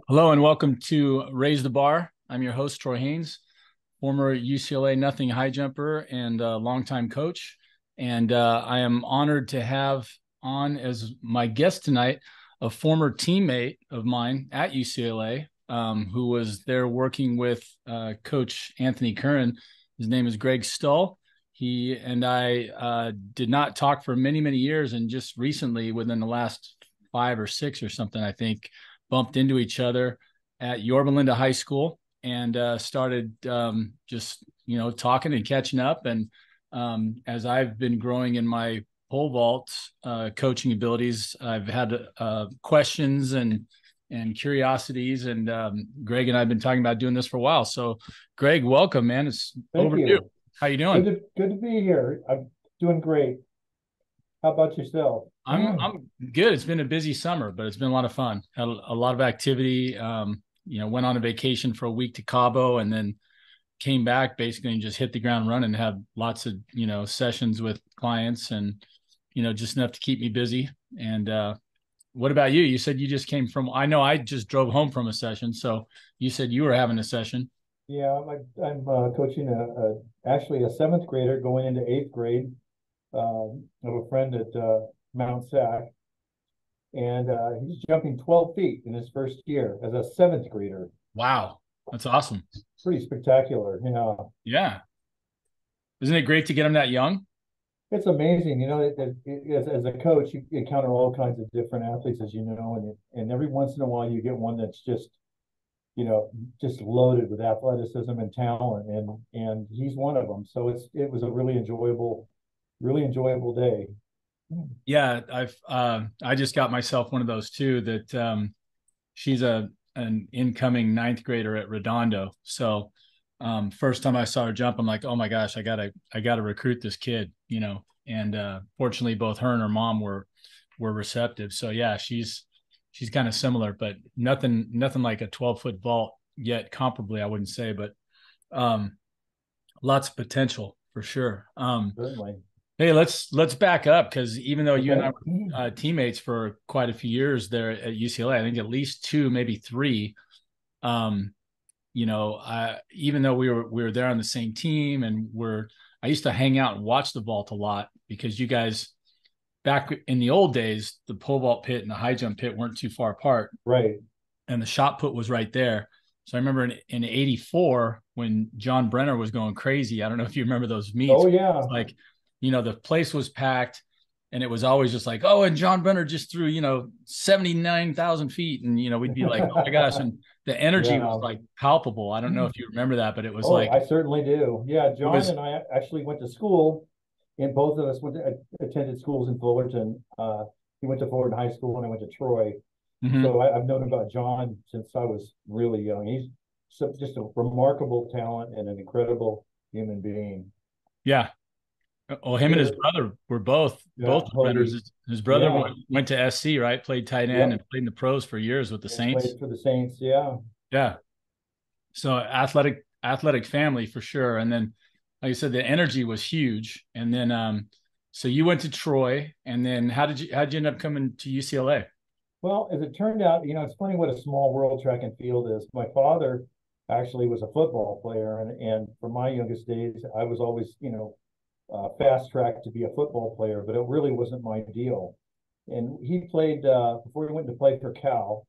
Hello and welcome to Raise the Bar. I'm your host, Troy Haynes, former UCLA nothing high jumper and longtime coach. And I am honored to have on as my guest tonight a former teammate of mine at UCLA who was there working with Coach Anthony Curran. His name is Greg Stull. He and I did not talk for many, many years. And just recently, within the last 5 or 6 or something, I think, bumped into each other at Yorba Linda High School and started just talking and catching up. And as I've been growing in my pole vault coaching abilities, I've had questions and curiosities. And Greg and I've been talking about doing this for a while. So, Greg, welcome, man. It's Thank overdue. you. How you Good doing? to be here. I'm doing great. How about yourself? I'm good. It's been a busy summer, but it's been a lot of fun. Had a lot of activity. Went on a vacation for a week to Cabo, and then came back basically and just hit the ground running. Had lots of sessions with clients, and just enough to keep me busy. And what about you? You said you just came from. I know I just drove home from a session, so you said you were having a session. Yeah, I'm coaching actually a seventh grader going into eighth grade. I have a friend at Mount Sac, and he's jumping 12 feet in his first year as a seventh grader. Wow, that's awesome. Pretty spectacular. Yeah, isn't it great to get them that young? It's amazing. As a coach, you encounter all kinds of different athletes, as you know, and every once in a while you get one that's you know, just loaded with athleticism and talent, and he's one of them. So it was a really enjoyable day. Yeah, I just got myself one of those too. That she's an incoming ninth grader at Redondo. So first time I saw her jump, I'm like, oh my gosh, I gotta recruit this kid, And fortunately, both her and her mom were receptive. So yeah, she's kind of similar, but nothing like a 12-foot vault yet. Comparably, I wouldn't say, but um, lots of potential for sure. Certainly. Hey, let's back up because even though you and I Okay. were teammates for quite a few years there at UCLA, I think at least two, maybe three. Um, even though we were there on the same team and I used to hang out and watch the vault a lot because you guys back in the old days, the pole vault pit and the high jump pit weren't too far apart, Right. and the shot put was right there. So I remember in '84 when John Brenner was going crazy. I don't know if you remember those meets. Oh It's yeah. like, the place was packed, and it was always just like, oh, and John Brenner just threw 79,000 feet, and we'd be like, oh my gosh, and the energy was Yeah. like palpable. I don't know if you remember that, but it was Oh, like I certainly do. Yeah, it John was. and I actually went to school, and both of us attended schools in Fullerton. He went to Fullerton High School, and I went to Troy. Mhm. So I've known about John since I was really young. He's just a remarkable talent and an incredible human being. Yeah. Well, him and his Here, brother were both yeah, Brenners. Hobie, His brother yeah, went to SC, right? Played tight end yep, and played in the pros for years with the and played Saints. for the Saints. Yeah. Yeah. So athletic family for sure. And then, like I said, the energy was huge. And then, so you went to Troy, and then how'd you end up coming to UCLA? Well, as it turned out, it's funny what a small world track and field is. My father actually was a football player, and for my youngest days, I was always, fast tracked to be a football player, but it really wasn't my deal. And he played before he went to play for Cal.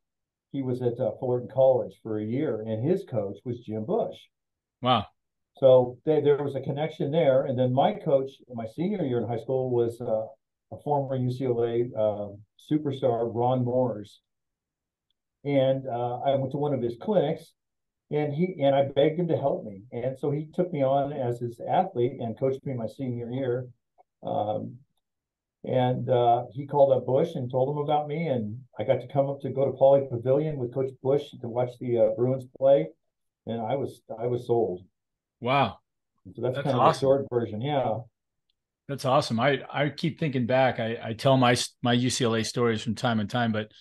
He was at Fullerton College for a year, and his coach was Jim Bush. Wow. So there was a connection there. And then my coach, my senior year in high school, was a former UCLA superstar, Ron Moores. And I went to one of his clinics, and I begged him to help me. And so he took me on as his athlete and coached me my senior year. Um, and he called up Bush and told him about me, and I got to come up to go to Pauley Pavilion with Coach Bush to watch the Bruins play, and I was sold. Wow. So that's That's kind of the awesome. short version. Yeah. That's awesome. I keep thinking back. I tell my UCLA stories from time to time, but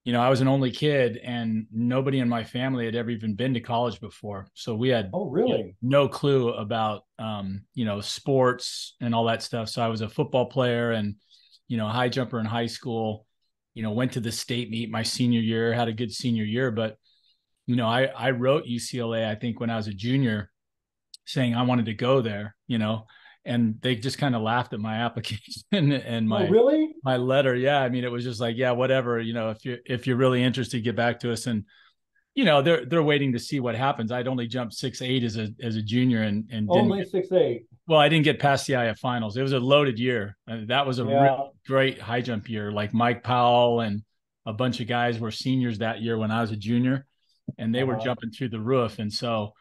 I was an only kid and nobody in my family had ever even been to college before. So Oh, we had really? no clue about, sports and all that stuff. So I was a football player and, high jumper in high school. went to the state meet my senior year, had a good senior year. But, I wrote UCLA, I think when I was a junior, saying I wanted to go there, and they just kind of laughed at my application and Oh, my really? my letter. Yeah. I mean, it was just like, yeah, whatever, if you're really interested, get back to us. And, they're waiting to see what happens. I'd only jumped 6'8" as a junior and didn't Only 6'8". well, I didn't get past the IF finals. It was a loaded year. That was a really Yeah. great high jump year. Like Mike Powell and a bunch of guys were seniors that year when I was a junior, and they were Uh-huh. jumping through the roof. And so,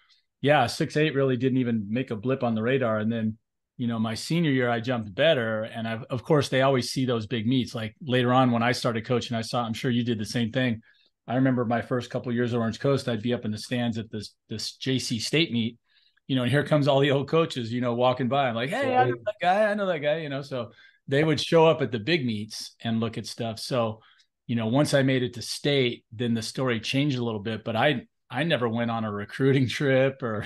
yeah, 6'8" really didn't even make a blip on the radar. And then, my senior year, I jumped better. And of course, they always see those big meets. Like later on, when I started coaching, I'm sure you did the same thing. I remember my first couple of years at Orange Coast, I'd be up in the stands at this JC State meet, and here comes all the old coaches, walking by. I'm like, hey, I know Right. that guy. I know that guy, So they would show up at the big meets and look at stuff. So, once I made it to state, then the story changed a little bit. But I never went on a recruiting trip or,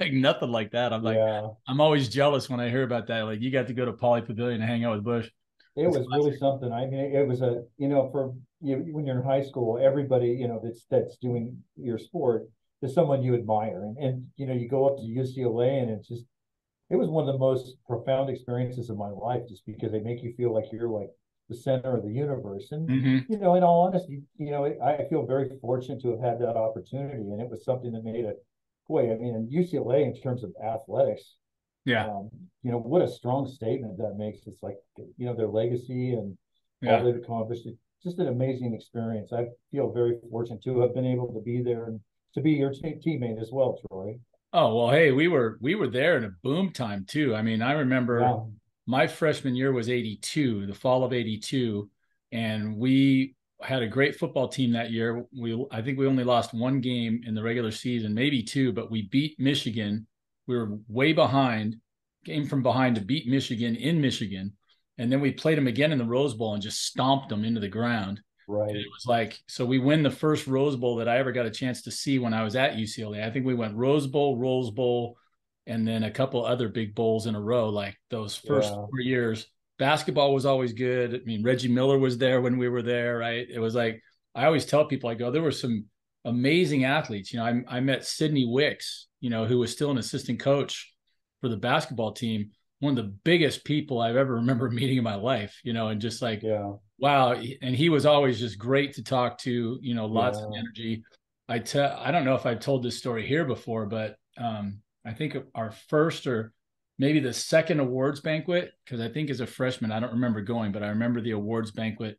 like nothing like that. Yeah. I'm always jealous when I hear about that. Like, you got to go to Poly Pavilion and hang out with Bush. It It's was really classic. something. I mean, it was for you when you're in high school, everybody, that's doing your sport is someone you admire. And you go up to UCLA and it was one of the most profound experiences of my life, just because they make you feel like you're like the center of the universe. And, Mm-hmm. in all honesty, I feel very fortunate to have had that opportunity. And it was something that made it, boy, I mean, in UCLA, in terms of athletics, Yeah. um, what a strong statement that makes. It's like, their legacy and all Yeah. they've accomplished. It's just an amazing experience. I feel very fortunate to have been able to be there and to be your teammate as well, Troy. Oh, well, hey, we were there in a boom time too. I mean, I remember Yeah. my freshman year was 82, the fall of 82, and we had a great football team that year. I think we only lost one game in the regular season, maybe two, but we beat Michigan. We were way behind, came from behind to beat Michigan in Michigan, and then we played them again in the Rose Bowl and just stomped them into the ground. And Right. it was like, so we win the first Rose Bowl that I ever got a chance to see when I was at UCLA. I think we went Rose Bowl, and then a couple other big bowls in a row. Like those first Yeah. 4 years, basketball was always good. I mean, Reggie Miller was there when we were there, right? It was like, I always tell people, I go, there were some amazing athletes. I met Sidney Wicks, who was still an assistant coach for the basketball team. One of the biggest people I've ever remember meeting in my life, and just like, Yeah. wow. And he was always just great to talk to, lots of Yeah. energy. I don't know if I've told this story here before, but I think our first or maybe the second awards banquet, because I think as a freshman, I don't remember going, but I remember the awards banquet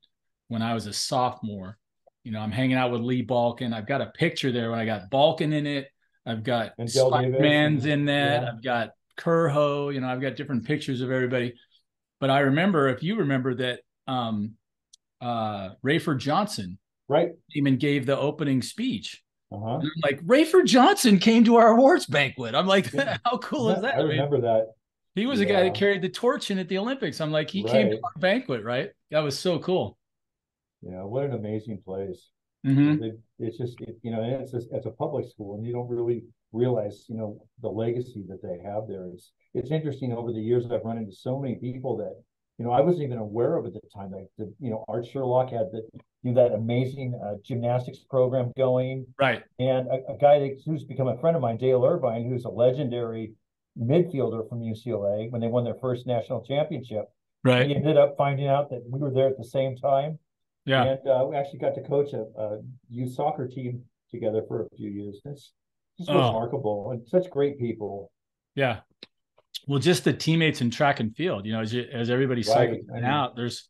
when I was a sophomore. I'm hanging out with Lee Balkin. I've got a picture there when I got Balkin in it. I've got And Dell Davis Spider-Man's and in that. yeah. I've got Kerho, I've got different pictures of everybody. But I remember, if you remember that, Rayford Johnson Right. came and gave the opening speech. Uh-huh. And I'm like, Rayford Johnson came to our awards banquet. I'm like, Yeah. how cool is Yeah. that? I I mean, remember that. he was a guy that Yeah. carried the torch in at the Olympics. I'm like, he came to Right. our banquet, right? That was so cool. Yeah. What an amazing place. Mm-hmm. It's just, and it's a public school, and you don't really realize, the legacy that they have there. It's interesting. Over the years, I've run into so many people that, I wasn't even aware of at the time. Like, Art Sherlock had that amazing gymnastics program going, Right. and a guy who's become a friend of mine, Dale Irvine, who's a legendary midfielder from UCLA when they won their first national championship. Right. He ended up finding out that we were there at the same time, Yeah. and we actually got to coach a youth soccer team together for a few years. That's just Oh, remarkable, and such great people. yeah. Well, just the teammates in track and field, as everybody cycles Right. in I and mean, out, there's,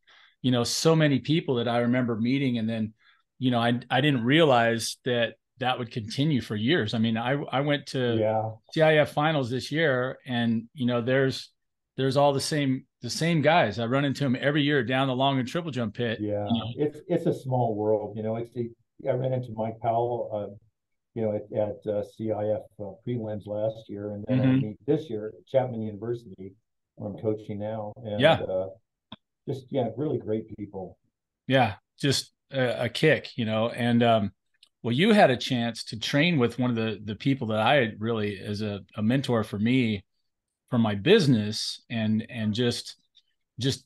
so many people that I remember meeting. And then, I didn't realize that would continue for years. I mean, I went to yeah, CIF finals this year, and, there's all the same guys. I run into them every year down the long and triple jump pit. yeah. It's a small world. I ran into Mike Powell, at CIF prelims last year, and then I Mm-hmm. meet this year at Chapman University, where I'm coaching now, and Yeah. just yeah, really great people. Yeah. Just a kick, and, well, you had a chance to train with one of the people that I really, as a mentor for me, for my business, and just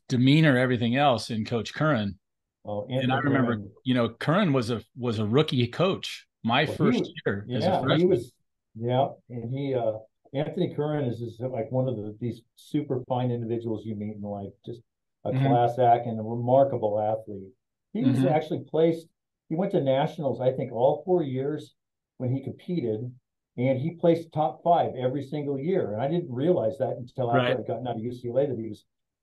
demeanor, everything else, in Coach Curran. And I Anthony remember, Curran. Curran was a rookie coach my Well, he first was, year as a yeah, he freshman. was, yeah, and Anthony Curran is like one of these super fine individuals you meet in life, just a Hmm. class act and a remarkable athlete. He was Hmm. actually placed, he went to nationals, I think, all 4 years when he competed, and he placed top five every single year. And I didn't realize that until after Right. I'd gotten out of UCLA that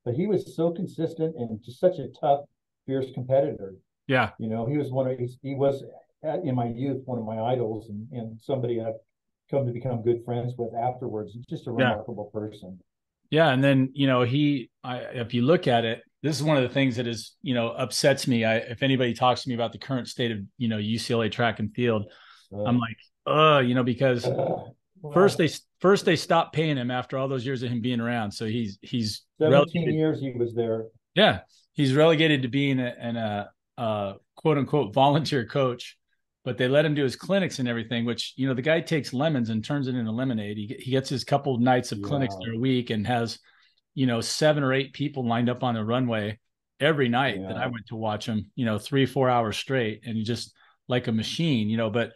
but he was so consistent and just such a tough, fierce competitor. Yeah. He was he was in my youth one of my idols, and somebody I've come to become good friends with afterwards. He's just a Yeah. remarkable person. Yeah. And then, if you look at it, this is one of the things that is, upsets me. If anybody talks to me about the current state of, UCLA track and field, I'm Uh, like, because first well, they first they stopped paying him after all those years of him being around. So he's 17 relegated. years he was there. Yeah, he's relegated to being a quote unquote volunteer coach, but they let him do his clinics and everything. Which the guy takes lemons and turns it into lemonade. He gets his couple of nights of clinics Yeah, a week and has 7 or 8 people lined up on the runway every night that I yeah, went to watch him. 3 4 hours straight, and he just like a machine. But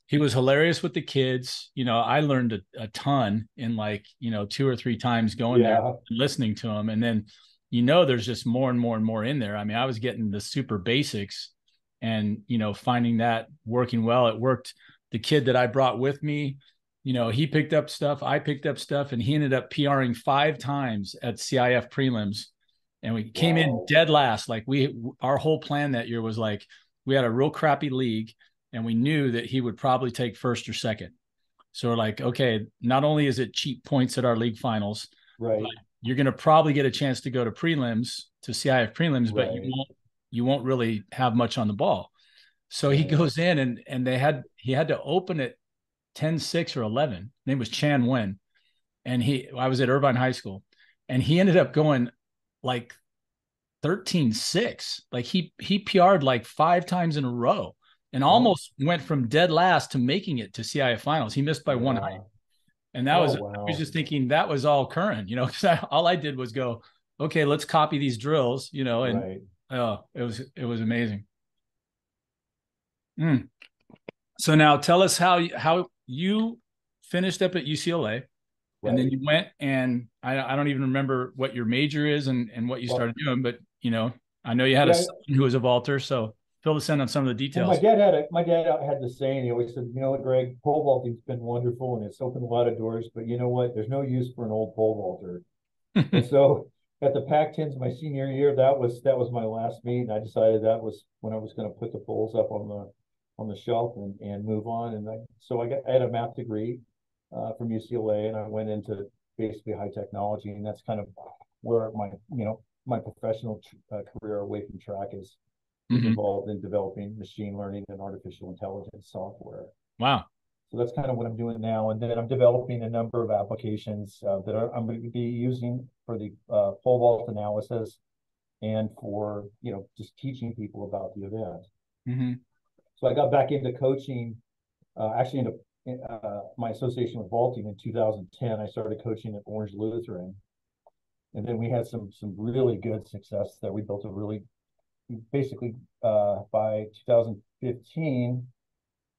he was hilarious with the kids. I learned a ton in like 2 or 3 times going there yeah, and listening to him, and then there's just more and more and more in there. I mean, I was getting the super basics, and finding that working well. It worked. The kid that I brought with me, he picked up stuff, I picked up stuff, and he ended up PRing 5 times at CIF prelims, and we came in wow, dead last. Like our whole plan that year was like we had a real crappy league, and we knew that he would probably take first or second. So we're like, okay, not only is it cheap points at our league finals, but right, you're going to probably get a chance to go to prelims, to CIF prelims, but you right, won't really have much on the ball. So he right. goes in, and he had to open it 10-6 or 11. His name was Chan Wen, and I was at Irvine High School, and he ended up going like 13-6. Like he PR'd like 5 times in a row and Oh, almost went from dead last to making it to CIF finals. He missed by one height. yeah. And Oh, I was wow. just thinking that was all Curran, because all I did was go, okay, let's copy these drills, and Right, oh, it was amazing. Mm. So now tell us how you finished up at UCLA, and then right. you went, and I don't even remember what your major is and what you started Well, doing, but I know you had a yeah. son who was a vaulter, so fill us in on some of the Well, details. my dad had the saying. He always said, what, Greg, pole vaulting's been wonderful and it's opened a lot of doors, but you know what? There's no use for an old pole vaulter. And so at the Pac-10s my senior year, that was my last meet, and I decided that was when I was going to put the poles up on the shelf and move on. And I had a math degree from UCLA, and I went into basically high technology, and that's kind of where my professional career away from track is Hmm. involved in developing machine learning and artificial intelligence software. Wow. So that's kind of what I'm doing now. And then I'm developing a number of applications I'm going to be using for the pole vault analysis and for, just teaching people about the event. Hmm. So I got back into coaching, actually into my association with vaulting in 2010. I started coaching at Orange Lutheran. And then we had some really good success there. We built a really, basically, by 2015,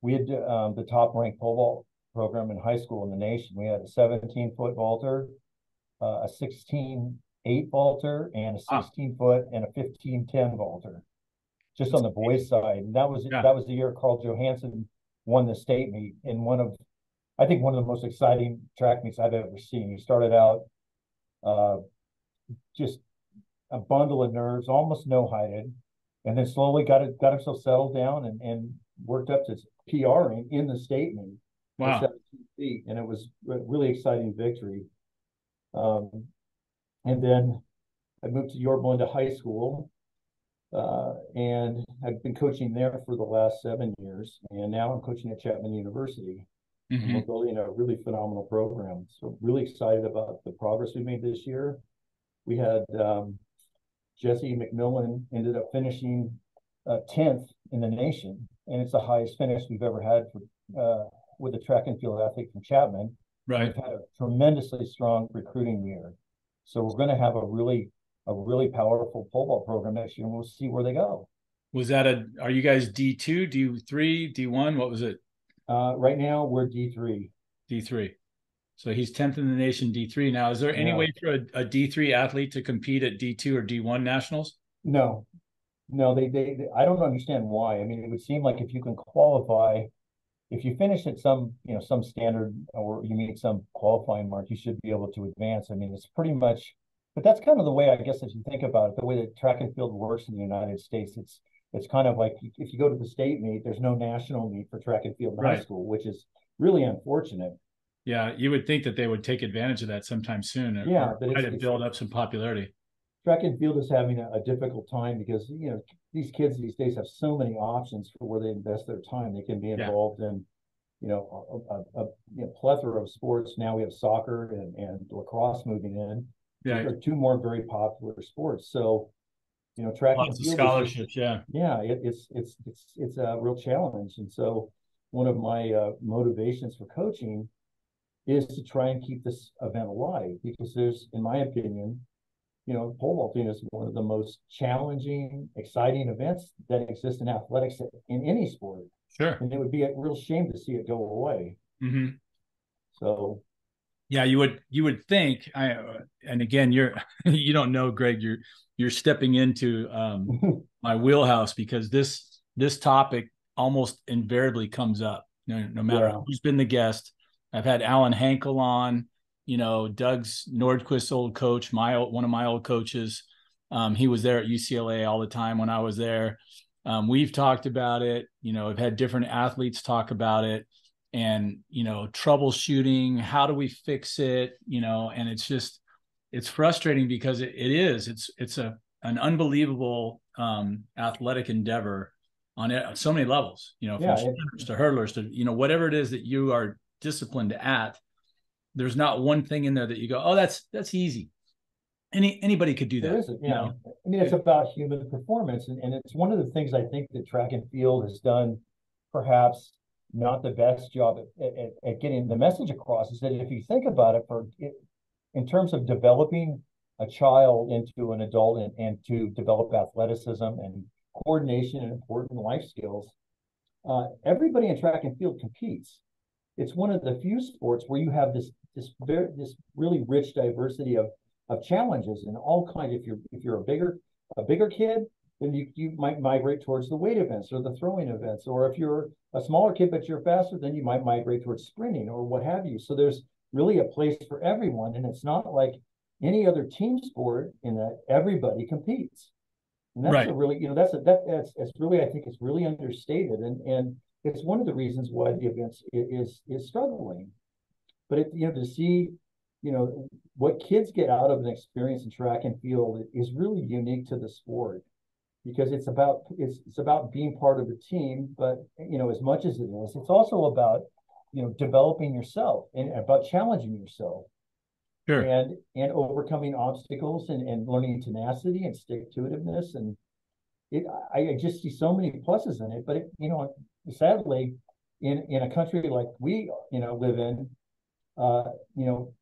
we had the top ranked pole vault program in high school in the nation. We had a 17-foot vaulter, a 16-8 vaulter, and a Wow. 16-foot and a 15-10 vaulter, just on the boys' side. And that was Yeah. that was the year Carl Johansson won the state meet in I think one of the most exciting track meets I've ever seen. He started out uh, just a bundle of nerves, almost no heighted, and then slowly got himself settled down and worked up to PRing in the state meet at Wow. 17 feet, and it was a really exciting victory. Um, and then I moved to Yorba Linda High School, and I've been coaching there for the last 7 years, and now I'm coaching at Chapman University, and we're Hmm. building a really phenomenal program. So really excited about the progress we made this year. We had Jesse McMillan ended up finishing 10th in the nation, and it's the highest finish we've ever had with a track and field athlete from Chapman. And Right. we've had a tremendously strong recruiting year, so we're going to have a really powerful pole vault program next year, and we'll see where they go. Was that are you guys D2, D3, D1? What was it? Right now we're D3. D3. So he's 10th in the nation, D3. Now, is there any Yeah. way for a D3 athlete to compete at D2 or D1 nationals? No, no, I don't understand why. I mean, it would seem like if you can qualify, if you finish at some, some standard or you meet some qualifying mark, you should be able to advance. I mean, it's pretty much, but that's kind of the way, I guess, as you think about it, the way that track and field works in the United States. It's kind of like if you go to the state meet, there's no national meet for track and field in high Right. school, which is really unfortunate. Yeah, you would think that they would take advantage of that sometime soon, Yeah, or but try to build up some popularity. track and field is having a difficult time because these kids these days have so many options for where they invest their time. They can be Yeah. involved in plethora of sports. Now we have soccer and lacrosse moving in. Yeah. They're two more very popular sports. So track and Lots of field is just scholarships. Yeah. yeah, it's a real challenge. And so one of my motivations for coaching is to try and keep this event alive because there's, in my opinion, pole vaulting is one of the most challenging, exciting events that exist in athletics in any sport. Sure. And it would be a real shame to see it go away. Mm-hmm. So, Yeah, you would think. And again, you don't know, Greg. You're stepping into my wheelhouse because this topic almost invariably comes up. No matter yeah, who's been the guest. I've had Alan Hankel on. Doug's Nordquist's old coach, one of my old coaches. He was there at UCLA all the time when I was there. We've talked about it. I've had different athletes talk about it, and troubleshooting. How do we fix it? And it's frustrating because it's an unbelievable athletic endeavor on so many levels. From yeah, sprinters to hurdlers to whatever it is that you are disciplined at. There's not one thing in there that you go, oh, that's easy. Anybody could do there that. isn't. Yeah, I mean, it's about human performance, and it's one of the things I think that track and field has done, perhaps not the best job at getting the message across. Is that if you think about it, in terms of developing a child into an adult and to develop athleticism and coordination and important life skills, everybody in track and field competes. It's one of the few sports where you have this really rich diversity of challenges and all kinds. If you're a bigger kid, then you might migrate towards the weight events or the throwing events. Or if you're a smaller kid but you're faster, then you might migrate towards sprinting or what have you. So there's really a place for everyone, and it's not like any other team sport in that everybody competes. And that's Right. a really, that's really, I think it's really understated. And it's one of the reasons why the event is struggling. But to see, what kids get out of an experience in track and field is really unique to the sport because it's about being part of a team, but as much as it is, it's also about developing yourself and about challenging yourself Sure. and overcoming obstacles and learning tenacity and stick to itiveness. And I just see so many pluses in it. But sadly, in a country like we live in, uh, you know,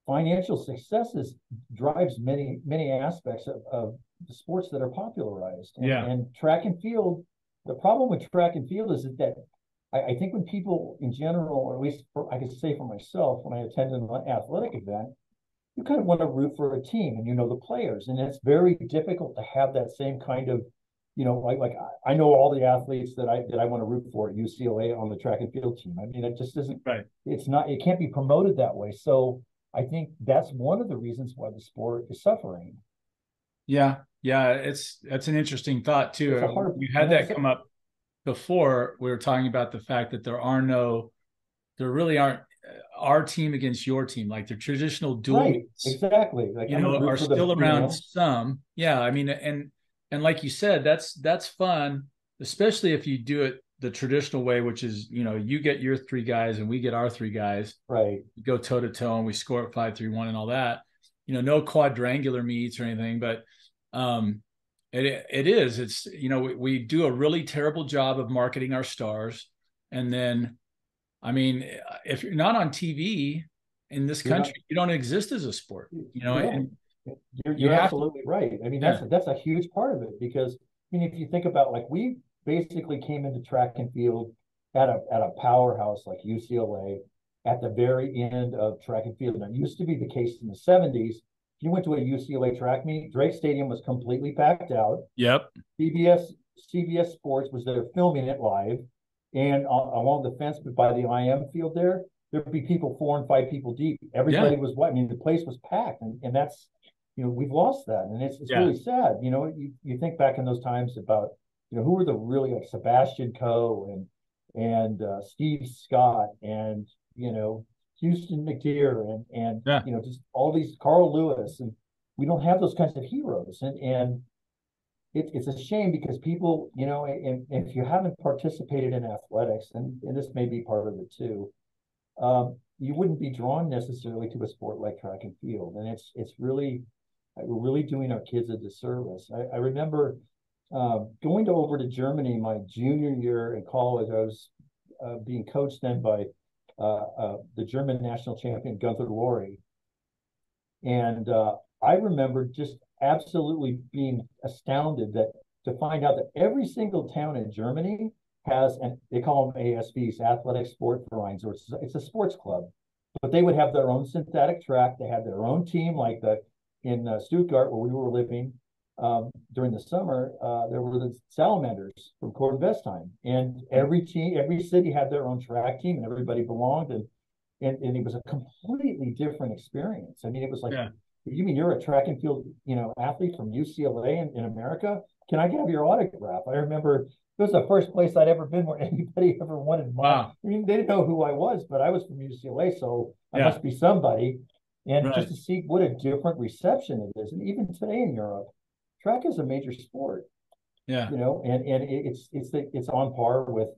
financial successes drives many aspects of the sports that are popularized. Yeah. And track and field, the problem with track and field is that I think when people in general, or at least I can say for myself, when I attend an athletic event, you kind of want to root for a team and the players, and it's very difficult to have that same kind of like I know all the athletes that I want to root for at UCLA on the track and field team. I mean, it just isn't. Right. It can't be promoted that way. So I think that's one of the reasons why the sport is suffering. Yeah. Yeah. That's an interesting thought It's a too. hard, You had that come up before. We were talking about the fact that there really aren't our team against your team, like the traditional dual right, meets, exactly. Like I'm gonna are root for the still around some. Yeah. I mean, and like you said, that's fun, especially if you do it the traditional way, which is, you get your three guys and we get our three guys, right. we go toe to toe and we score at 5-3-1 and all that, no quadrangular meets or anything, but it's we do a really terrible job of marketing our stars. And then, I mean, if you're not on TV in this You're not, country, you don't exist as a sport, you don't. and You're you you're have to. absolutely right. I mean, Yeah. that's a huge part of it because mean, if you think about, like, we basically came into track and field at a powerhouse like UCLA at the very end of track and field. And it used to be the case in the 70s. If you went to a UCLA track meet, Drake Stadium was completely packed out. Yep. CBS Sports was there filming it live, and along the fence by the IM field there'd be people 4 and 5 people deep. Everybody was white. I mean, the place was packed, and that's, we've lost that, and it's really sad. You think back in those times about, who were the really, like, Sebastian Coe and Steve Scott and Houston McDeer and just all these, Carl Lewis, and we don't have those kinds of heroes, and it's a shame because people, and if you haven't participated in athletics, and this may be part of it too, you wouldn't be drawn necessarily to a sport like track and field, and it's really, we're really doing our kids a disservice. I remember going over to Germany my junior year in college. I was being coached then by the German national champion Gunther Lori, and I remember just absolutely being astounded to find out that every single town in Germany has, and they call them ASVs, Athletic Sport Vereins, or it's a sports club, but they would have their own synthetic track. They had their own team, like in Stuttgart, where we were living during the summer. There were the Salamanders from Kornwestheim, and every city had their own track team, and everybody belonged, and it was a completely different experience. I mean, it was like, you mean you're a track and field, athlete from UCLA in America? Can I have your autograph? I remember it was the first place I'd ever been where anybody ever wanted mine. Wow. I mean, they didn't know who I was, but I was from UCLA, so I Yeah. must be somebody. And Right. just to see what a different reception it is. And even today in Europe, track is a major sport. Yeah. And it's on par with,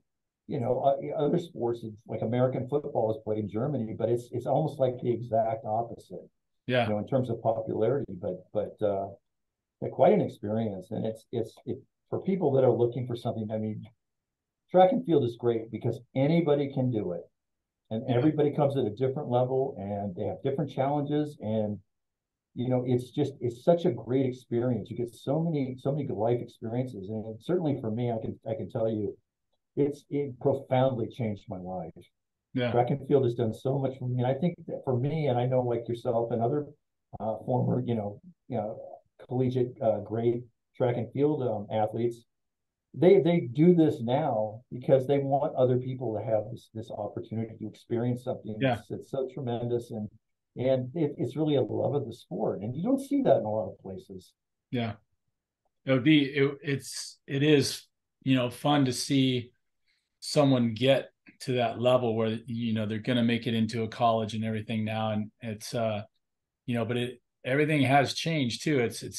other sports. Like American football is played in Germany, but it's almost like the exact opposite. Yeah. In terms of popularity, but quite an experience. And it's for people that are looking for something. I mean, track and field is great because anybody can do it, and everybody comes at a different level, and they have different challenges, and it's such a great experience. You get so many good life experiences, and certainly for me, I can tell you, it profoundly changed my life. Yeah. Track and field has done so much for me, and I think that for me, and I know, like yourself and other former, collegiate great track and field athletes, they do this now because they want other people to have this opportunity to experience something that's so tremendous, and it's really a love of the sport, and you don't see that in a lot of places. Yeah, it is fun to see someone get to that level where they're going to make it into a college and everything now, and it's but everything has changed too. It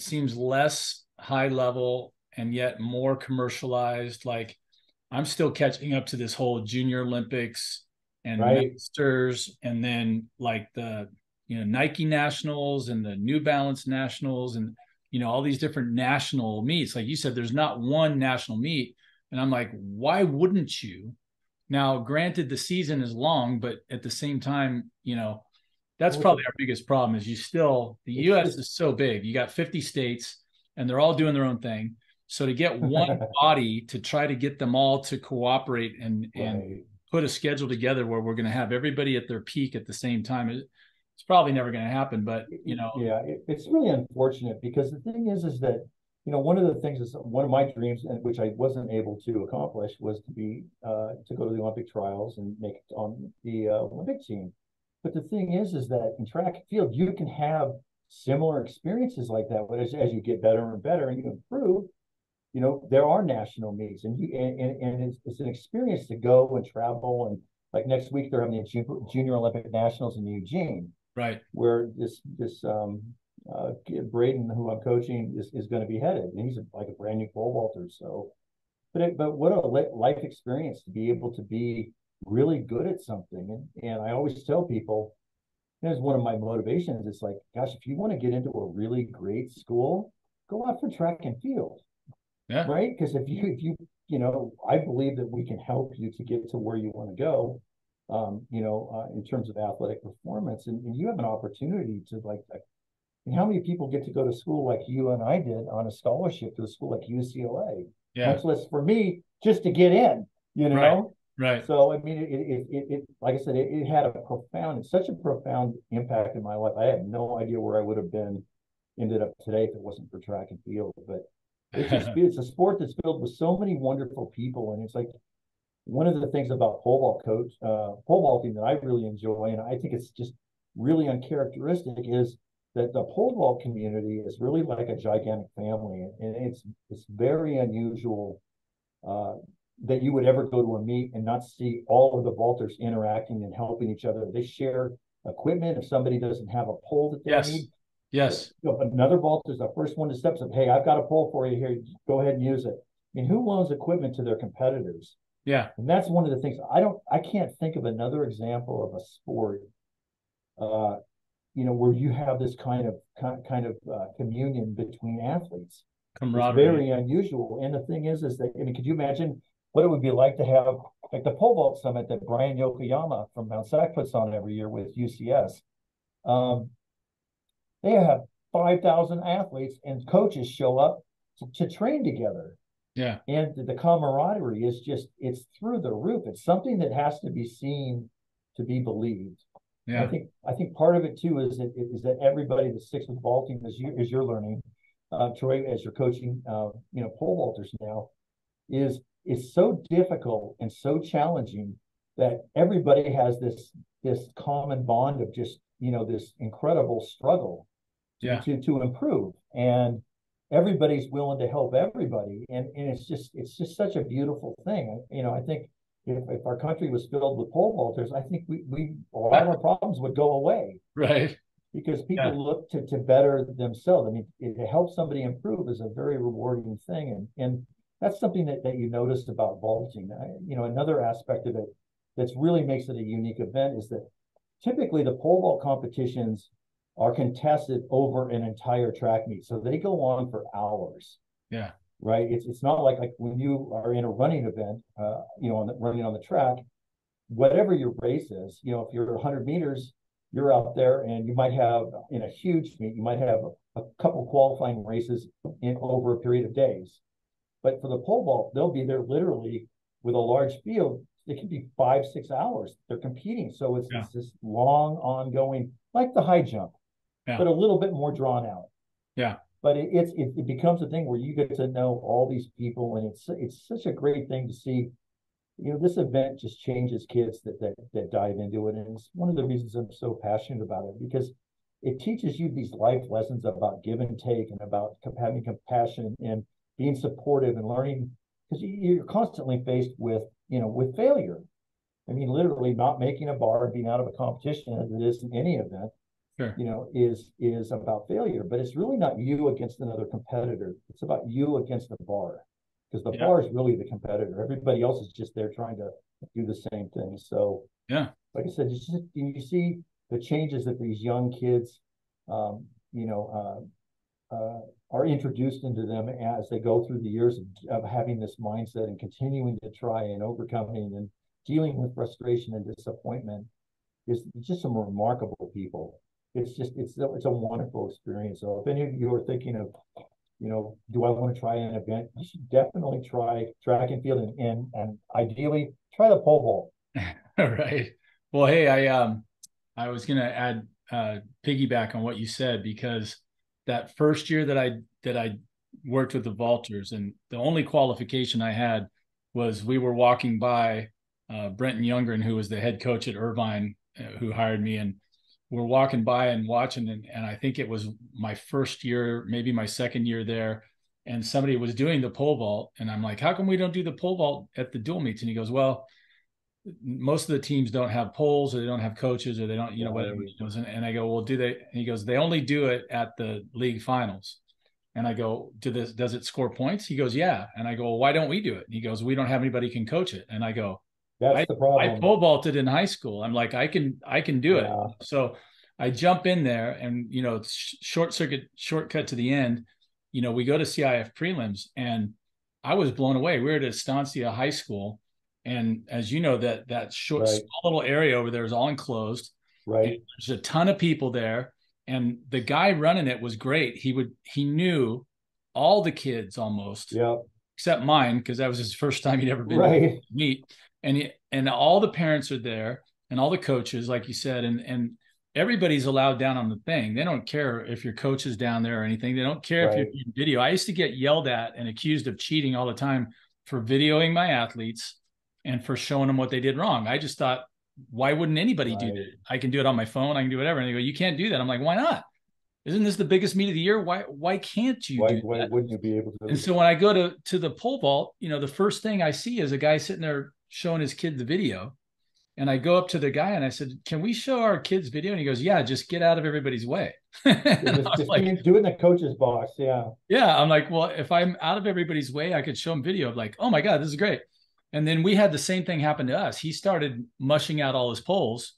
seems less high level and yet more commercialized. Like, I'm still catching up to this whole Junior Olympics and Masters, and then like the Nike Nationals and the New Balance Nationals, and all these different national meets. Like you said, there's not one national meet. And I'm like, why wouldn't you? Now, granted, the season is long, but at the same time, that's probably our biggest problem is the U.S. is so big. You got 50 states, and they're all doing their own thing. So to get one body to try to get them all to cooperate and put a schedule together where we're going to have everybody at their peak at the same time, it's probably never going to happen. But, it's really unfortunate because the thing is that, one of the things is one of my dreams, and which I wasn't able to accomplish, was to go to the Olympic trials and make it on the Olympic team. But the thing is that in track and field, you can have similar experiences like that. But as you get better and better and you improve, there are national meets, and it's an experience to go and travel. And like next week, they're having the Junior Olympic Nationals in Eugene, right? Where this Braden, who I'm coaching, is going to be headed, and he's like a brand new pole vaulter. So, but what a life experience to be able to be really good at something. And I always tell people, there's one of my motivations. It's like, gosh, if you want to get into a really great school, go out for track and field. Yeah. Right. Because if you I believe that we can help you to get to where you want to go, in terms of athletic performance, and you have an opportunity to And how many people get to go to school like you and I did on a scholarship to a school like UCLA? Yeah. Much less for me just to get in, you Right. know? Right. So, I mean, like I said, it had a profound, such a profound impact in my life. I have no idea where I would have ended up today if it wasn't for track and field. But it's a sport that's filled with so many wonderful people. And it's like one of the things about pole vaulting that I really enjoy, and I think it's just really uncharacteristic, is that the pole vault community is really like a gigantic family. And it's very unusual uh, that you would ever go to a meet and not see all of the vaulters interacting and helping each other. They share equipment. If somebody doesn't have a pole that they Yes. need, Yes. another vaulter is the first one to step up. Hey, I've got a pole for you here. Go ahead and use it. I mean, who loans equipment to their competitors? Yeah. And that's one of the things I can't think of another example of a sport, uh, where you have this kind of communion between athletes. It's Camaraderie. very unusual. And the thing is that, I mean, could you imagine what it would be like to have like the pole vault summit that Brian Yokoyama from Mount Sac puts on every year with UCS? Um, they have 5,000 athletes and coaches show up to train together. Yeah. And the camaraderie is it's through the roof. It's something that has to be seen to be believed. Yeah. I think part of it too is that everybody that sticks with vaulting as you're learning, Troy, as you're coaching, pole vaulters now, is so difficult and so challenging that everybody has this common bond of just this incredible struggle Yeah. to improve, and everybody's willing to help everybody, and it's just such a beautiful thing. I think if our country was filled with pole vaulters, I think we a lot of our problems would go away Right. because Yeah. people look to better themselves. I mean, to help somebody improve is a very rewarding thing, and that's something that you noticed about vaulting. Another aspect of it that's really makes it a unique event is that typically the pole vault competitions are contested over an entire track meet, so they go on for hours. Yeah. Right? It's not like when you are in a running event, running on the track, whatever your race is. If you're 100 meters, you're out there, and you might have in a huge meet, you might have a couple qualifying races in over a period of days. But for the pole vault, they'll be there literally with a large field. It can be 5-6 hours. They're competing, so it's, Yeah. it's this long, ongoing, like the high jump, Yeah. but a little bit more drawn out. Yeah. But it becomes a thing where you get to know all these people, and it's such a great thing to see. This event just changes kids that dive into it, and it's one of the reasons I'm so passionate about it, because it teaches you these life lessons about give and take and about having compassion and being supportive and learning, because you're constantly faced with failure. I mean, literally not making a bar and being out of a competition, as it is in any event, Sure. is about failure. But it's really not you against another competitor. It's about you against the bar, because the Yeah. bar is really the competitor. Everybody else is just there trying to do the same thing. So, Yeah. like I said, you see the changes that these young kids, um, are introduced into them as they go through the years of having this mindset and continuing to try and overcoming and dealing with frustration and disappointment is just some remarkable people. It's a wonderful experience. So if any of you are thinking of, do I want to try an event, you should definitely try track and field, and ideally try the pole vault. All right. Well, hey, I was gonna add piggyback on what you said, because that first year that I worked with the vaulters, and the only qualification I had was we were walking by Brenton Youngren, who was the head coach at Irvine, who hired me, and we're walking by and watching, and I think it was my first year, maybe my second year there, and somebody was doing the pole vault, and I'm like, how come we don't do the pole vault at the dual meets? And he goes, well, most of the teams don't have poles, or they don't have coaches, or they don't, whatever. And I go, well, do they? And he goes, they only do it at the league finals. And I go, does it score points? He goes, yeah. And I go, well, why don't we do it? And he goes, we don't have anybody can coach it. And I go, That's the problem. I pole vaulted in high school. I'm like, I can do it. So I jump in there, and shortcut to the end. We go to CIF prelims, and I was blown away. We were at Estancia High School, and as you know, that short, Right. small little area over there is all enclosed. Right. And there's a ton of people there, And the guy running it was great. He knew all the kids almost, Yeah. except mine, because that was his first time he'd ever been to Right. meet. And all the parents are there, and all the coaches, like you said, and everybody's allowed down on the thing. They don't care if your coach is down there or anything. They don't care if you're Right. doing video. I used to get yelled at and accused of cheating all the time for videoing my athletes and for showing them what they did wrong. I just thought, why wouldn't anybody do that? Right. I can do it on my phone. I can do whatever. And they go, you can't do that. I'm like, why not? Isn't this the biggest meet of the year? Why can't you do Why that? wouldn't you be able And to? so when I go to the pole vault, the first thing I see is a guy sitting there showing his kid the video. And I go up to the guy and I said, "Can we show our kids video?" And he goes, "Yeah, just get out of everybody's way." Yeah, And I was just like, do it in the coach's box. Yeah. "Yeah." I'm like, "Well, if I'm out of everybody's way, I could show him video of like, oh my God, this is great." And then we had the same thing happen to us. He started mushing out all his poles.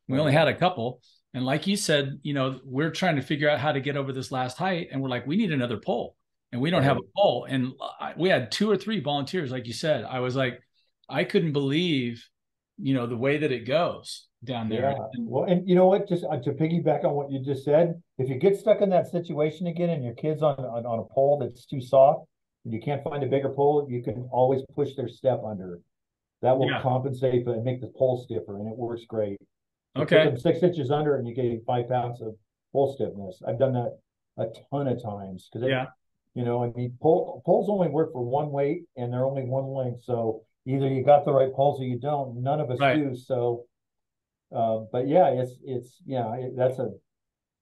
We only Right. had a couple. And like you said, we're trying to figure out how to get over this last height. And we're like, we need another pole. And we don't have a Right. pole. And we had 2 or 3 volunteers, like you said. I was like, I couldn't believe, the way that it goes down there. Yeah. And Well, and you know what? Just to piggyback on what you just said, if you get stuck in that situation again and your kid's on a pole that's too soft and you can't find a bigger pole, you can always push their step under. That will yeah. compensate and make the pole stiffer, and it works great. You put Okay. them 6 inches under, and you get 5 pounds of pole stiffness. I've done that a ton of times because Yeah. I mean, poles only work for one weight, and they're only one length. So either you got the right poles or you don't. None of us Right. do. So, but yeah,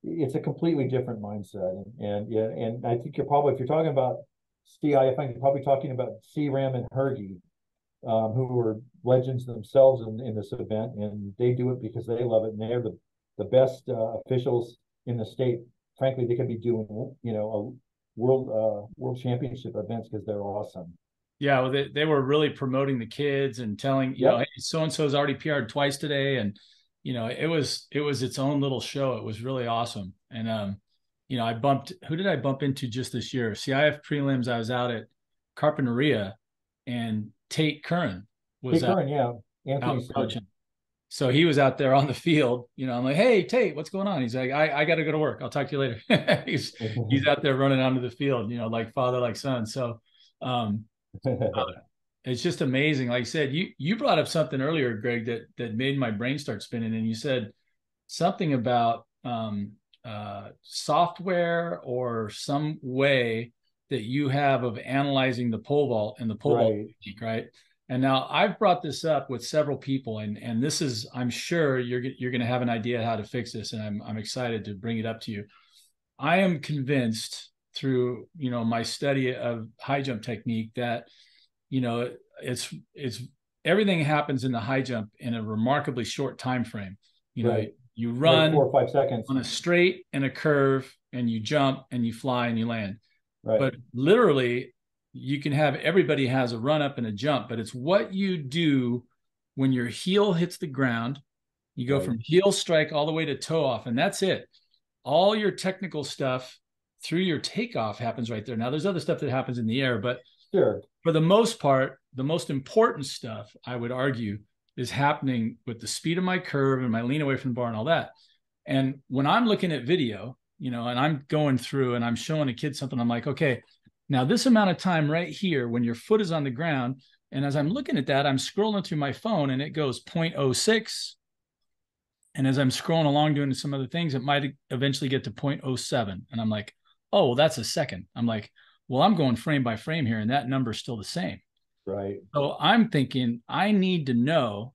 it's a completely different mindset, and yeah, and I think if you're talking about CIF, you're probably talking about CRAM and Hergy, who are legends themselves in this event, and they do it because they love it, and they're the best officials in the state. Frankly, they could be doing a world championship events because they're awesome. Yeah. Well, they were really promoting the kids and telling, hey, Yep. so and so's already PR'd twice today. And, it was its own little show. It was really awesome. And, who did I bump into just this year? CIF prelims. I was out at Carpinteria, and Tate Curran was Hey, Curran, yeah, out Anthony said. coaching. So he was out there on the field. I'm like, "Hey, Tate, what's going on?" He's like, I got to go to work. I'll talk to you later." He's out there running onto the field, like father, like son. So um, it's just amazing. Like I said, you brought up something earlier, Greg, that made my brain start spinning. And you said something about software or some way that you have of analyzing the pole vault and the pole vault Right. technique, right? And now I've brought this up with several people, and this is, I'm sure you're going to have an idea how to fix this, and I'm excited to bring it up to you. I am convinced through my study of high jump technique that it's everything happens in the high jump in a remarkably short time frame. Right. You Like run 4 or 5 seconds. on a straight and a curve, and you jump and you fly and you land. Right. But literally, you can have everybody has a run up and a jump, but it's what you do when your heel hits the ground. You go Right. from heel strike all the way to toe off, and that's it. All your technical stuff through your takeoff happens right there. Now, there's other stuff that happens in the air, but Sure. for the most part, the most important stuff, I would argue, is happening with the speed of my curve and my lean away from the bar and all that. And when I'm looking at video, and I'm going through and I'm showing a kid something, I'm like, okay, now this amount of time right here when your foot is on the ground. And as I'm looking at that, I'm scrolling through my phone and it goes 0.06. And as I'm scrolling along doing some other things, it might eventually get to 0.07. And I'm like, oh, well, that's a second. I'm like, well, I'm going frame by frame here, and that number's still the same. Right. So I'm thinking I need to know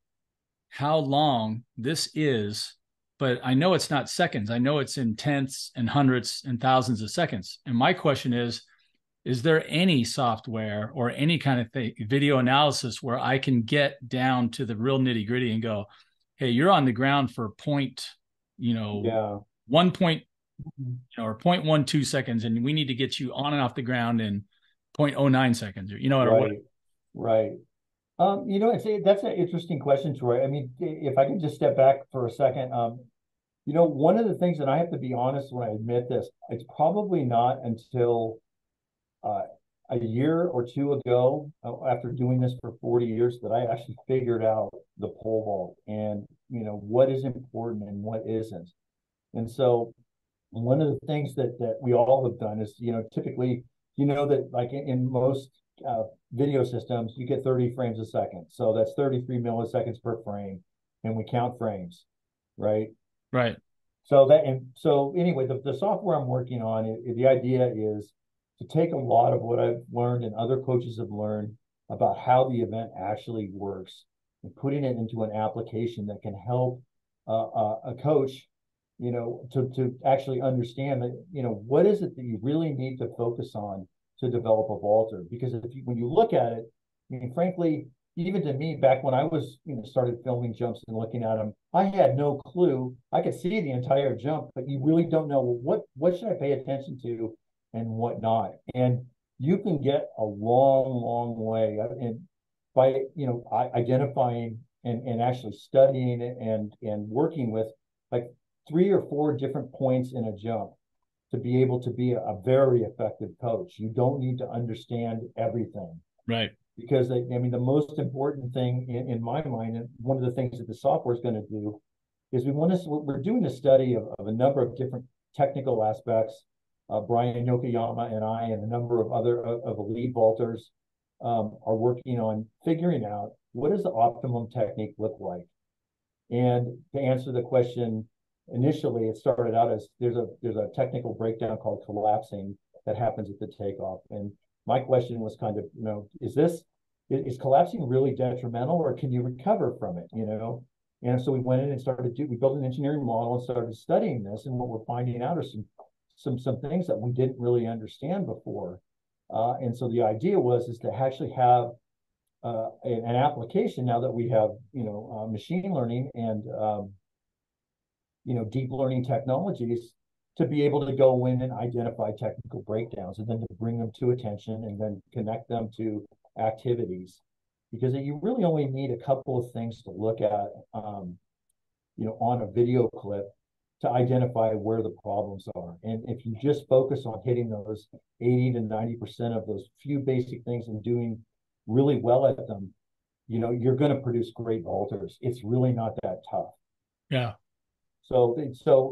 how long this is, but I know it's not seconds. I know it's in tenths and hundredths and thousands of seconds. And my question is there any software or any kind of video analysis where I can get down to the real nitty gritty and go, hey, you're on the ground for Yeah. 1 point, or 0.12 seconds, and we need to get you on and off the ground in 0.09 seconds, or or what. Right. Right. That's an interesting question, Troy. I mean, if I can just step back for a second, one of the things, and I have to be honest when I admit this, it's probably not until uh, a year or two ago, after doing this for 40 years, that I actually figured out the pole vault and what is important and what isn't. And so one of the things that we all have done is, typically, that like in most video systems, you get 30 frames a second. So that's 33 milliseconds per frame, and we count frames, right? Right. So anyway, the software I'm working on, the idea is to take a lot of what I've learned and other coaches have learned about how the event actually works and putting it into an application that can help a coach, to actually understand that, what is it that you really need to focus on to develop a vaulter? Because when you look at it, I mean, frankly, even to me, back when I was, started filming jumps and looking at them, I had no clue. I could see the entire jump, but you really don't know, well, what should I pay attention to and what not. And you can get a long, long way and by, identifying and actually studying it and working with like 3 or 4 different points in a jump to be able to be a very effective coach. You don't need to understand everything. Right. Because I mean, the most important thing in my mind, and one of the things that the software is going to do, is we're doing a study of a number of different technical aspects. Brian Yokoyama and I and a number of other of elite vaulters are working on figuring out what does the optimum technique look like. And to answer the question, initially it started out as there's a technical breakdown called collapsing that happens at the takeoff. And my question was kind of, is collapsing really detrimental, or can you recover from it? And so we went in and we built an engineering model and started studying this. And what we're finding out are some things that we didn't really understand before. And so the idea is to actually have an application now that we have, machine learning and, deep learning technologies to be able to go in and identify technical breakdowns and then to bring them to attention and then connect them to activities. Because you really only need a couple of things to look at, on a video clip to identify where the problems are. And if you just focus on hitting those 80 to 90% of those few basic things and doing really well at them, you're going to produce great vaulters. It's really not that tough. Yeah. So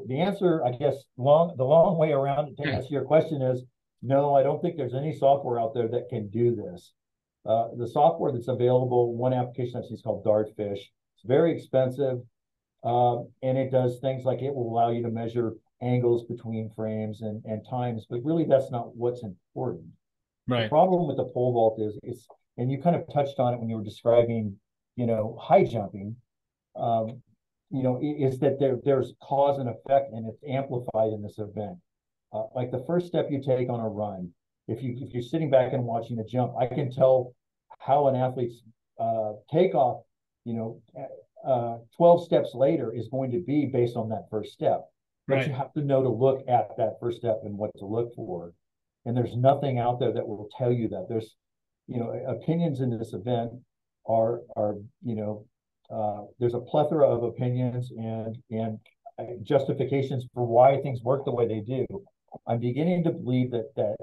the answer, I guess, the long way around to answer your question is no, I don't think there's any software out there that can do this. The software that's available, one application I've seen is called Dartfish. It's very expensive, and it does things like it will allow you to measure angles between frames and times, but really that's not what's important. Right. The problem with the pole vault is, and you kind of touched on it when you were describing, high jumping. Is that there's cause and effect, and it's amplified in this event. Like the first step you take on a run, if you're sitting back and watching a jump, I can tell how an athlete's takeoff, 12 steps later is going to be based on that first step. But right. You have to know to look at that first step and what to look for. And there's nothing out there that will tell you that. There's, opinions in this event are there's a plethora of opinions and justifications for why things work the way they do. I'm beginning to believe that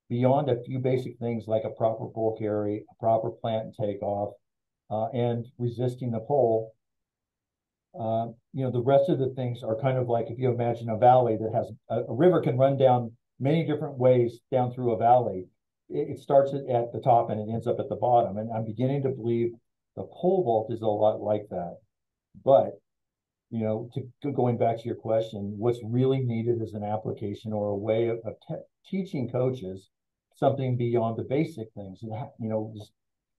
beyond a few basic things like a proper pole carry, a proper plant and takeoff, and resisting the pole, the rest of the things are kind of like if you imagine a valley that has a river can run down many different ways down through a valley. It starts at the top and it ends up at the bottom. And I'm beginning to believe the pole vault is a lot like that. But, going back to your question, what's really needed is an application or a way of teaching coaches something beyond the basic things. And, just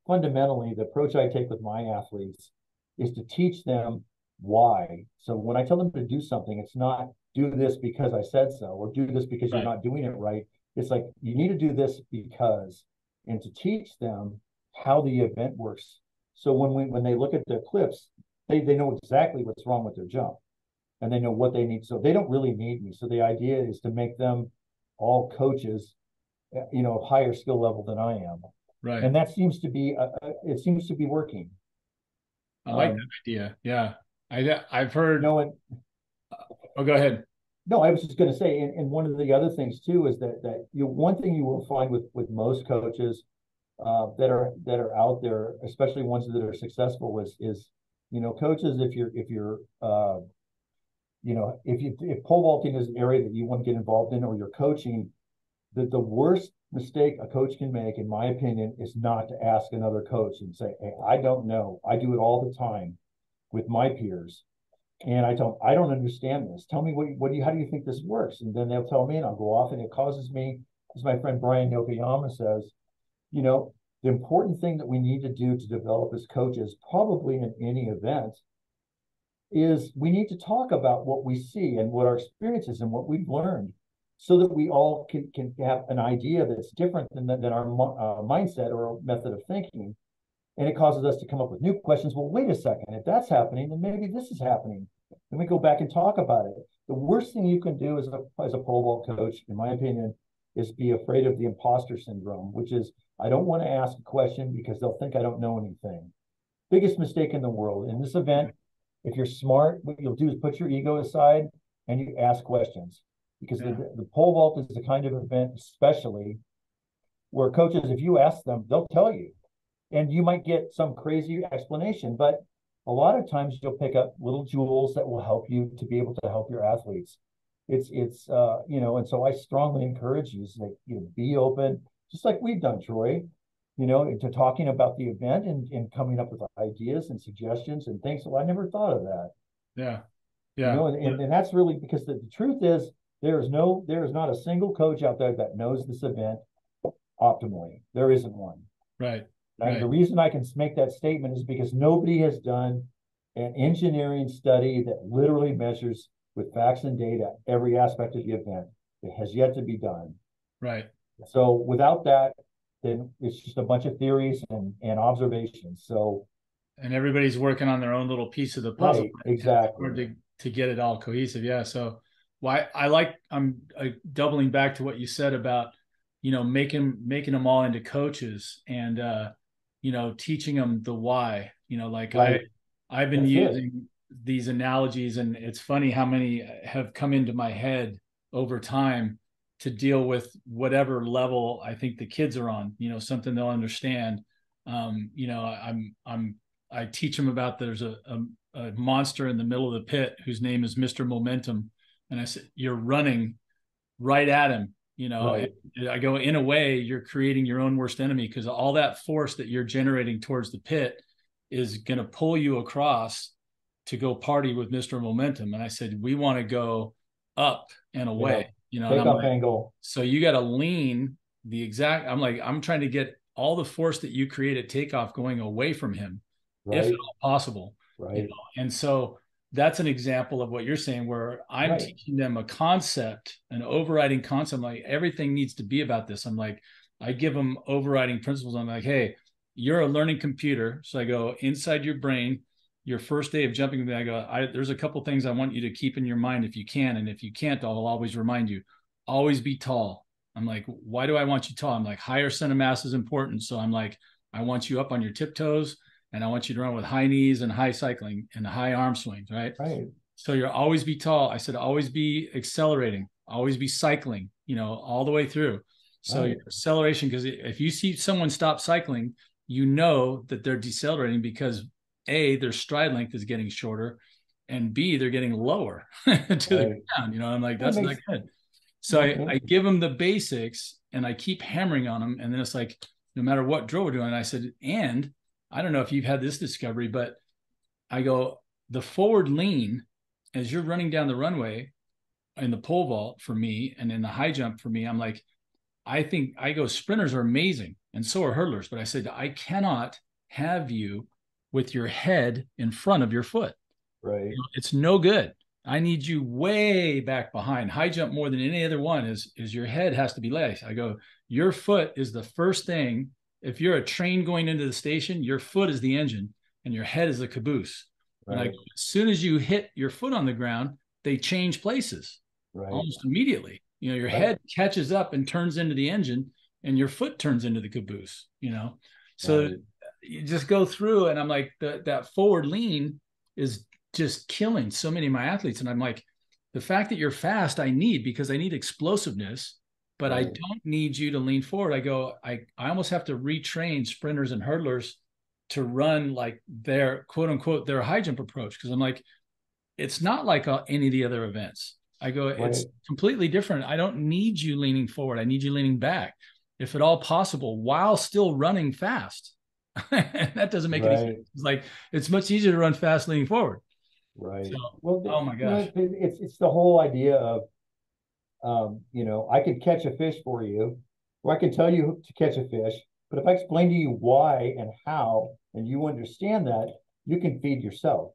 fundamentally, the approach I take with my athletes is to teach them why. So when I tell them to do something, it's not do this because I said so, or do this because you're not doing it right. It's like, you need to do this because, and to teach them how the event works. So when they look at their clips, they know exactly what's wrong with their jump and they know what they need. So they don't really need me. So the idea is to make them all coaches, of higher skill level than I am. Right. And that seems to be, it seems to be working. I like that idea. Yeah. I've heard. Oh, go ahead. No, I was just going to say, and one of the other things too is that one thing you will find with most coaches that are out there, especially ones that are successful, is coaches, if you're if pole vaulting is an area that you want to get involved in or you're coaching, the worst mistake a coach can make, in my opinion, is not to ask another coach and say, hey, I don't know. I do it all the time with my peers. And I don't understand this. Tell me how do you think this works? And then they'll tell me, and I'll go off, and it causes me, as my friend Brian Yokoyama says, the important thing that we need to do to develop as coaches, probably in any event, is we need to talk about what we see and what our experience is and what we've learned, so that we all can have an idea that's different than our mindset or method of thinking. And it causes us to come up with new questions. Well, wait a second, if that's happening, then maybe this is happening. Then we go back and talk about it. The worst thing you can do as a pole vault coach, in my opinion, is be afraid of the imposter syndrome, which is, I don't want to ask a question because they'll think I don't know anything. Biggest mistake in the world. In this event, if you're smart, what you'll do is put your ego aside and you ask questions. Because the pole vault is the kind of event, especially, where coaches, if you ask them, they'll tell you. And you might get some crazy explanation, but a lot of times you'll pick up little jewels that will help you to be able to help your athletes. And so I strongly encourage you to be open, just like we've done, Troy, to talking about the event and coming up with ideas and suggestions and things. So I never thought of that. Yeah. Yeah. And that's really because the truth is, there is not a single coach out there that knows this event optimally. There isn't one. Right. And the reason I can make that statement is because nobody has done an engineering study that literally measures with facts and data every aspect of the event. It has yet to be done. Right. So without that, then it's just a bunch of theories and observations. So, and everybody's working on their own little piece of the puzzle. Right, exactly. To get it all cohesive. Yeah. So I'm doubling back to what you said about, making them all into coaches and, teaching them the why, Right. I've been using these analogies, and it's funny how many have come into my head over time to deal with whatever level I think the kids are on, something they'll understand. I teach them about, there's a monster in the middle of the pit whose name is Mr. Momentum. And I said, you're running right at him. Right. I go, in a way, you're creating your own worst enemy, because all that force that you're generating towards the pit is going to pull you across to go party with Mr. Momentum. And I said, we want to go up and away, Takeoff angle. So you got to lean I'm trying to get all the force that you create at takeoff going away from him, if at all possible. Right. And so that's an example of what you're saying, where I'm teaching them a concept, an overriding concept. Like, everything needs to be about this. I'm like, I give them overriding principles. I'm like, hey, you're a learning computer. So I go, inside your brain, your first day of jumping, I go, there's a couple things I want you to keep in your mind if you can. And if you can't, I'll always remind you, always be tall. I'm like, why do I want you tall? I'm like, higher center mass is important. So I'm like, I want you up on your tiptoes, and I want you to run with high knees and high cycling and high arm swings, right? Right. So you're always be tall. I said, always be accelerating, always be cycling, all the way through. So your acceleration, because if you see someone stop cycling, that they're decelerating, because A, their stride length is getting shorter, and B, they're getting lower to the ground. I'm like, that's not good. So I give them the basics, and I keep hammering on them. And then it's like, no matter what drill we're doing, I said, and I don't know if you've had this discovery, but I go, the forward lean as you're running down the runway in the pole vault for me, and in the high jump for me, I'm like, sprinters are amazing, and so are hurdlers. But I said, I cannot have you with your head in front of your foot. Right. It's no good. I need you way back behind. High jump, more than any other one, is your head has to be left. I go, your foot is the first thing. If you're a train going into the station, your foot is the engine and your head is the caboose. Right. And as soon as you hit your foot on the ground, they change places almost immediately. Your head catches up and turns into the engine, and your foot turns into the caboose, So you just go through, and I'm like, that forward lean is just killing so many of my athletes. And I'm like, the fact that you're fast, I need, because I need explosiveness, but I don't need you to lean forward. I go, I almost have to retrain sprinters and hurdlers to run like their quote unquote, their high jump approach. Cause I'm like, it's not like any of the other events. I go, Right. it's completely different. I don't need you leaning forward. I need you leaning back, if at all possible, while still running fast. That doesn't make any sense. Right. It's like it's much easier to run fast leaning forward. So, Right. Well, oh my gosh. it's the whole idea of, I could catch a fish for you, or I can tell you to catch a fish. But if I explain to you why and how, and you understand that, you can feed yourself.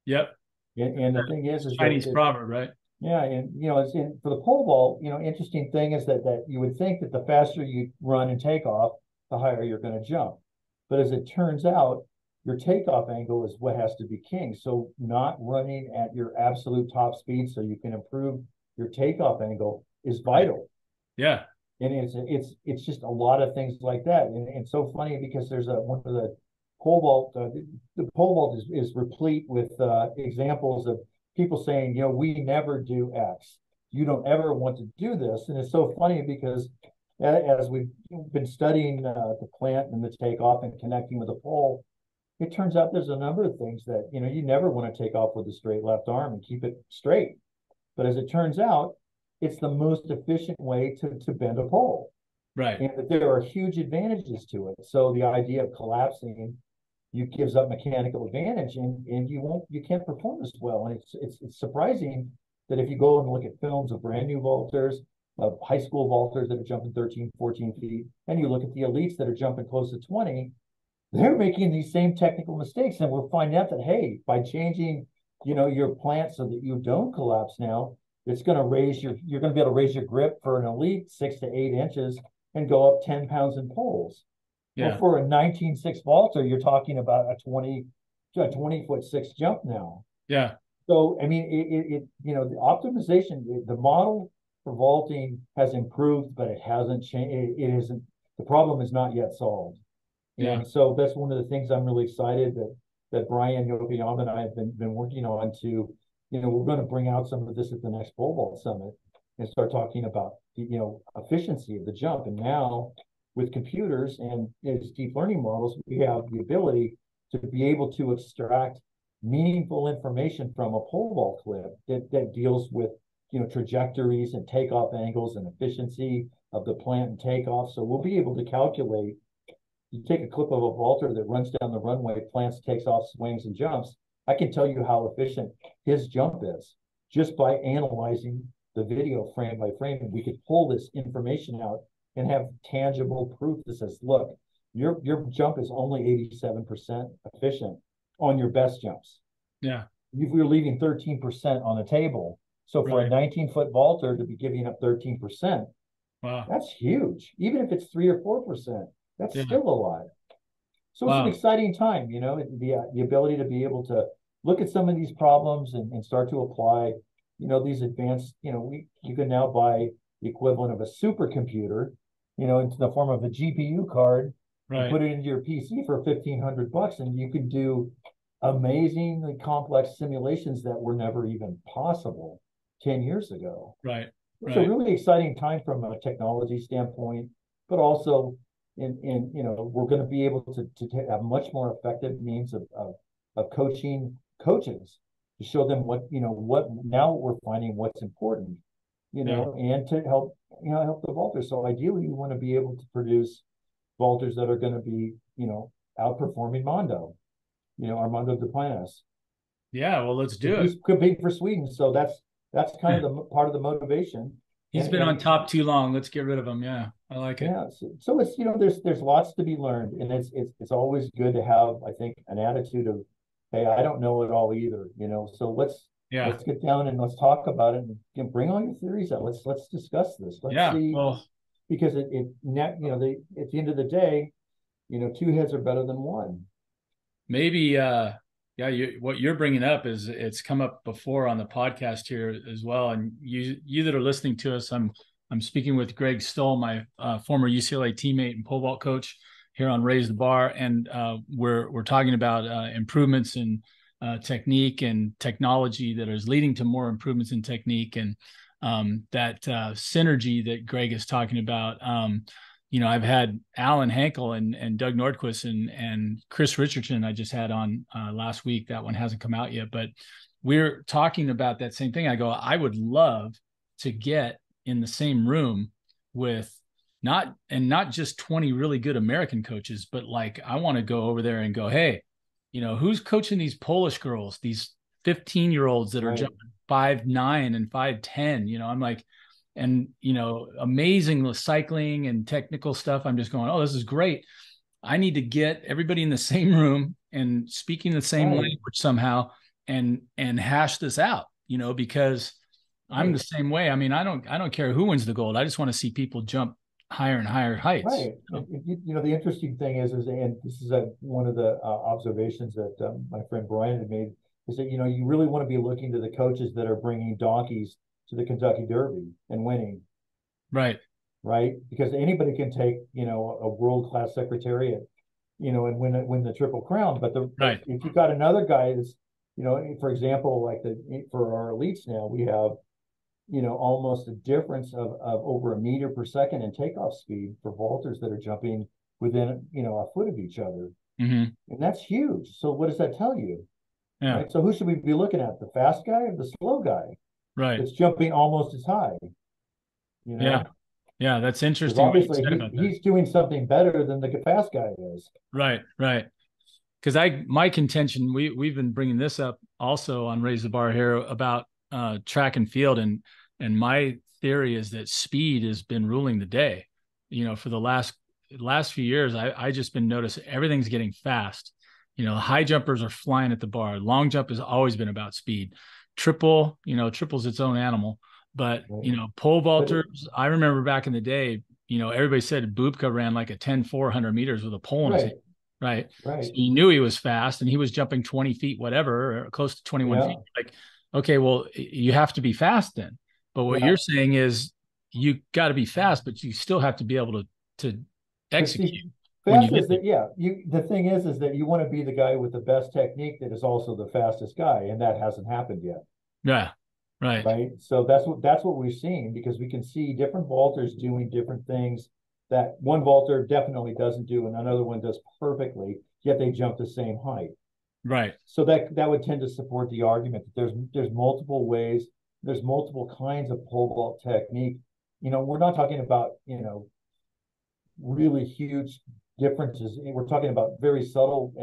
Yep. And the thing is Chinese proverb, right? yeah, and it's for the pole vault. Interesting thing is that you would think that the faster you run and take off, the higher you're going to jump. But as it turns out, your takeoff angle is what has to be king. So not running at your absolute top speed so you can improve your takeoff angle is vital. Yeah. And it's just a lot of things like that. And it's so funny because there's one of the pole vault, the pole vault is replete with examples of people saying, we never do X. You don't ever want to do this. And it's so funny because as we've been studying the plant and the takeoff and connecting with the pole, it turns out there's a number of things that, you never want to take off with a straight left arm and keep it straight. But as it turns out, it's the most efficient way to bend a pole. Right. And that there are huge advantages to it. So the idea of collapsing you gives up mechanical advantage, and you can't perform as well. And it's surprising that if you go and look at films of brand new vaulters, of high school vaulters that are jumping 13, 14 feet, and you look at the elites that are jumping close to 20, they're making these same technical mistakes. And we'll find out that, hey, by changing, your plant so that you don't collapse now, it's going to you're going to be able to raise your grip for an elite 6 to 8 inches and go up 10 pounds in poles. Yeah. Well, for a 19.6 vaulter, you're talking about a 20-foot-6 jump now. Yeah. So, I mean, the optimization, the model for vaulting has improved, but it hasn't changed. It isn't, the problem is not yet solved. Yeah. And so that's one of the things I'm really excited that Brian Yokoyama and I have been working on to, we're going to bring out some of this at the next pole vault summit and start talking about efficiency of the jump. And now with computers and deep learning models, we have the ability to be able to extract meaningful information from a pole vault clip that deals with trajectories and takeoff angles and efficiency of the plant and takeoff. So we'll be able to calculate. You take a clip of a vaulter that runs down the runway, plants, takes off, swings, and jumps. I can tell you how efficient his jump is just by analyzing the video frame by frame. And we could pull this information out and have tangible proof that says, look, your jump is only 87% efficient on your best jumps. Yeah. We're leaving 13% on the table. So for a 19-foot vaulter to be giving up 13%, wow, that's huge. Even if it's 3 or 4%, that's still a lot. So it's an exciting time, the ability to be able to look at some of these problems and start to apply, these advanced, you can now buy the equivalent of a supercomputer, into the form of a GPU card, and put it into your PC for $1,500, and you can do amazingly complex simulations that were never even possible 10 years ago. Right. It's a really exciting time from a technology standpoint, but also we're going to be able to have much more effective means of coaching coaches to show them what now we're finding what's important, and to help the vaulters. So ideally, you want to be able to produce vaulters that are going to be outperforming Mondo, Armando Duplantis. Yeah, well, let's do it. He's competing for Sweden, so that's kind of the part of the motivation. He's been on top too long. Let's get rid of him. Yeah, I like it. Yeah, so it's there's lots to be learned, and it's always good to have, I think, an attitude of, hey, I don't know it all either, So let's get down and let's talk about it and bring all your theories out. Let's discuss this. Let's see, because at the end of the day, two heads are better than one. Maybe what you're bringing up is it's come up before on the podcast here as well. And you that are listening to us, I'm speaking with Greg Stull, my former UCLA teammate and pole vault coach here on Raise the Bar, and we're talking about improvements in technique and technology that is leading to more improvements in technique, and that synergy that Greg is talking about. I've had Alan Hankel and Doug Nordquist and Chris Richardson I just had on last week. That one hasn't come out yet, but we're talking about that same thing. I go, I would love to get in the same room with not just 20 really good American coaches, but like I want to go over there and go, hey, who's coaching these Polish girls, these 15-year-olds that are jumping 5'9" and 5'10"? I'm like, and amazing cycling and technical stuff. I'm just going, oh, this is great. I need to get everybody in the same room and speaking the same language somehow and hash this out, because I'm the same way. I mean, I don't care who wins the gold. I just want to see people jump higher and higher heights. Right. The interesting thing is and this is one of the observations that my friend Brian had made, is that, you really want to be looking to the coaches that are bringing donkeys to the Kentucky Derby and winning. Right. Right. Because anybody can take, a world-class secretariat, and win the Triple Crown. But if you've got another guy that's, for example, like for our elites now, we have, almost a difference of over a meter per second in takeoff speed for vaulters that are jumping within, a foot of each other. Mm-hmm. And that's huge. So what does that tell you? Yeah. Right? So who should we be looking at? The fast guy or the slow guy? Right. That's jumping almost as high. Yeah. Yeah. That's interesting. Obviously he's doing something better than the fast guy is. Right. Right. Because my contention, we've been bringing this up also on Raise the Bar here about track and field, and my theory is that speed has been ruling the day. For the last few years, I just been noticing everything's getting fast. High jumpers are flying at the bar. Long jump has always been about speed. Triple's its own animal, but pole vaulters. I remember back in the day, everybody said Bubka ran like a 10-400 meters with a pole in his hand. Right. So you knew he was fast and he was jumping 20 feet, whatever, or close to 21 feet. Like, okay, well, you have to be fast then. But what you're saying is you got to be fast, but you still have to be able to execute. The thing is that you want to be the guy with the best technique that is also the fastest guy, and that hasn't happened yet. Yeah. Right. Right. So that's what we're seeing, because we can see different vaulters doing different things that one vaulter definitely doesn't do and another one does perfectly, yet they jump the same height. Right. So that would tend to support the argument that there's multiple ways, there's multiple kinds of pole vault technique. We're not talking about, really huge differences. We're talking about very subtle,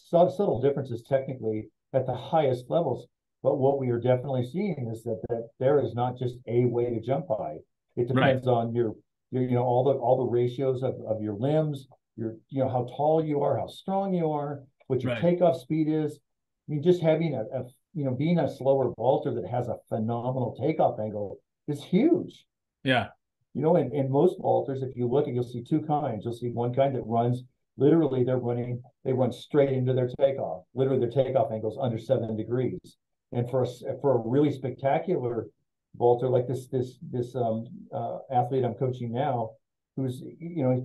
subtle differences technically at the highest levels. But what we are definitely seeing is that there is not just a way to jump high. It depends on your all the ratios of your limbs, how tall you are, how strong you are, what your takeoff speed is. I mean, just having being a slower vaulter that has a phenomenal takeoff angle is huge. Yeah. In most vaulters, if you look, you'll see two kinds. You'll see one kind that runs, literally they run straight into their takeoff. Literally their takeoff angle is under 7 degrees. And for a really spectacular vaulter like this athlete I'm coaching now, who's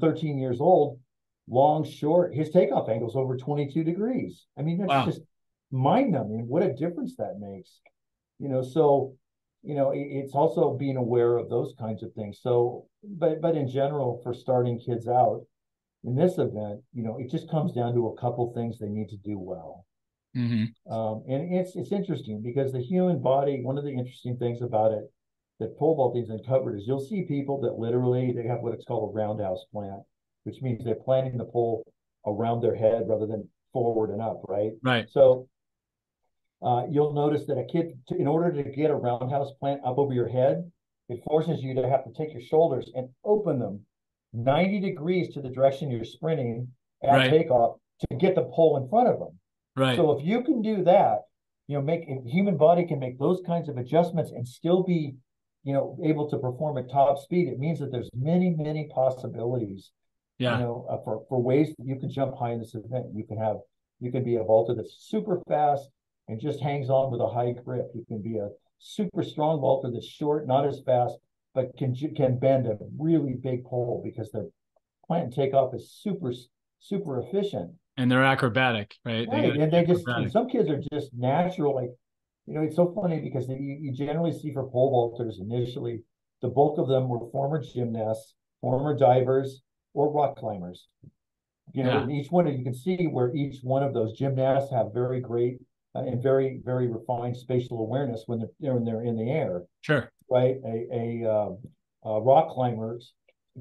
13 years old, long, short, his takeoff angle is over 22 degrees. I mean, that's just mind-numbing. What a difference that makes. So it's also being aware of those kinds of things. So, but in general, for starting kids out in this event, it just comes down to a couple things they need to do well. Mm-hmm. And it's interesting because the human body, one of the interesting things about it that pole vaulting's uncovered is you'll see people that literally they have what it's called a roundhouse plant, which means they're planting the pole around their head rather than forward and up, right? Right. So you'll notice that a kid, in order to get a roundhouse plant up over your head, it forces you to have to take your shoulders and open them 90 degrees to the direction you're sprinting at takeoff to get the pole in front of them. Right. So if you can do that, the human body can make those kinds of adjustments and still be, able to perform at top speed. It means that there's many, many possibilities, for ways that you can jump high in this event. You can be a vaulter that's super fast and just hangs on with a high grip. You can be a super strong vaulter that's short, not as fast, but can bend a really big pole because their plant and takeoff is super, super efficient. And they're acrobatic, right? And some kids are just natural. Like, it's so funny because you generally see for pole vaulters initially, the bulk of them were former gymnasts, former divers, or rock climbers. Yeah. And each one, you can see where each one of those gymnasts have very great and very, very refined spatial awareness when they're in the air, Sure. right? Rock climbers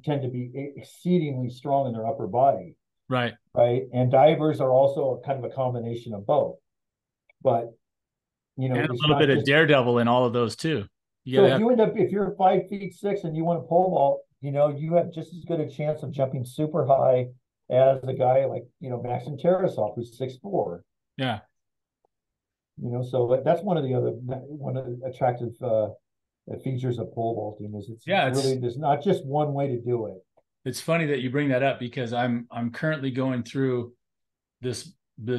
tend to be exceedingly strong in their upper body, Right. right? And divers are also kind of a combination of both. But And a it's little not bit of just daredevil in all of those too. You so gotta have, if you're 5'6" and you want to pole vault, you have just as good a chance of jumping super high as a guy like Maxim Tarasov, who's 6'4". yeah. So that's one of the attractive features of pole vaulting is it's Yeah, really there's not just one way to do it. it's funny that you bring that up because I'm currently going through this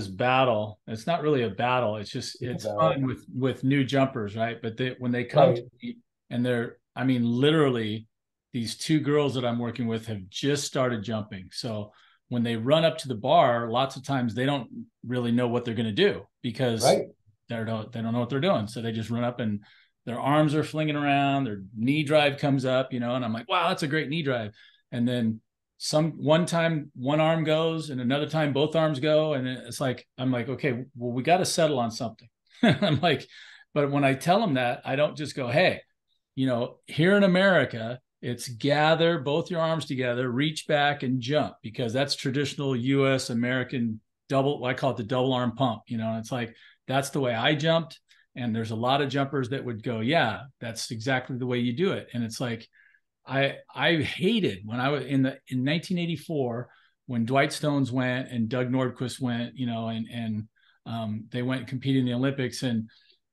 battle. It's not really a battle. It's just It's it's about fun with new jumpers, right? But when they come to right, me and they're, I mean, literally, these two girls that I'm working with have just started jumping. So when they run up to the bar, lots of times they don't really know what they're going to do because right, they don't know what they're doing. So they just run up and their arms are flinging around, their knee drive comes up, and I'm like, wow, that's a great knee drive. And then one time one arm goes and another time both arms go. And it's like, I'm like, okay, well, we got to settle on something. I'm like, but when I tell them that, I don't just go, hey, here in America, it's gather both your arms together, reach back and jump, because that's traditional US American double, I call it the double arm pump, and it's like, that's the way I jumped. And there's a lot of jumpers that would go, yeah, that's exactly the way you do it. And it's like, I hated when I was in 1984 when Dwight Stones went and Doug Nordquist went, and they went competing in the Olympics, and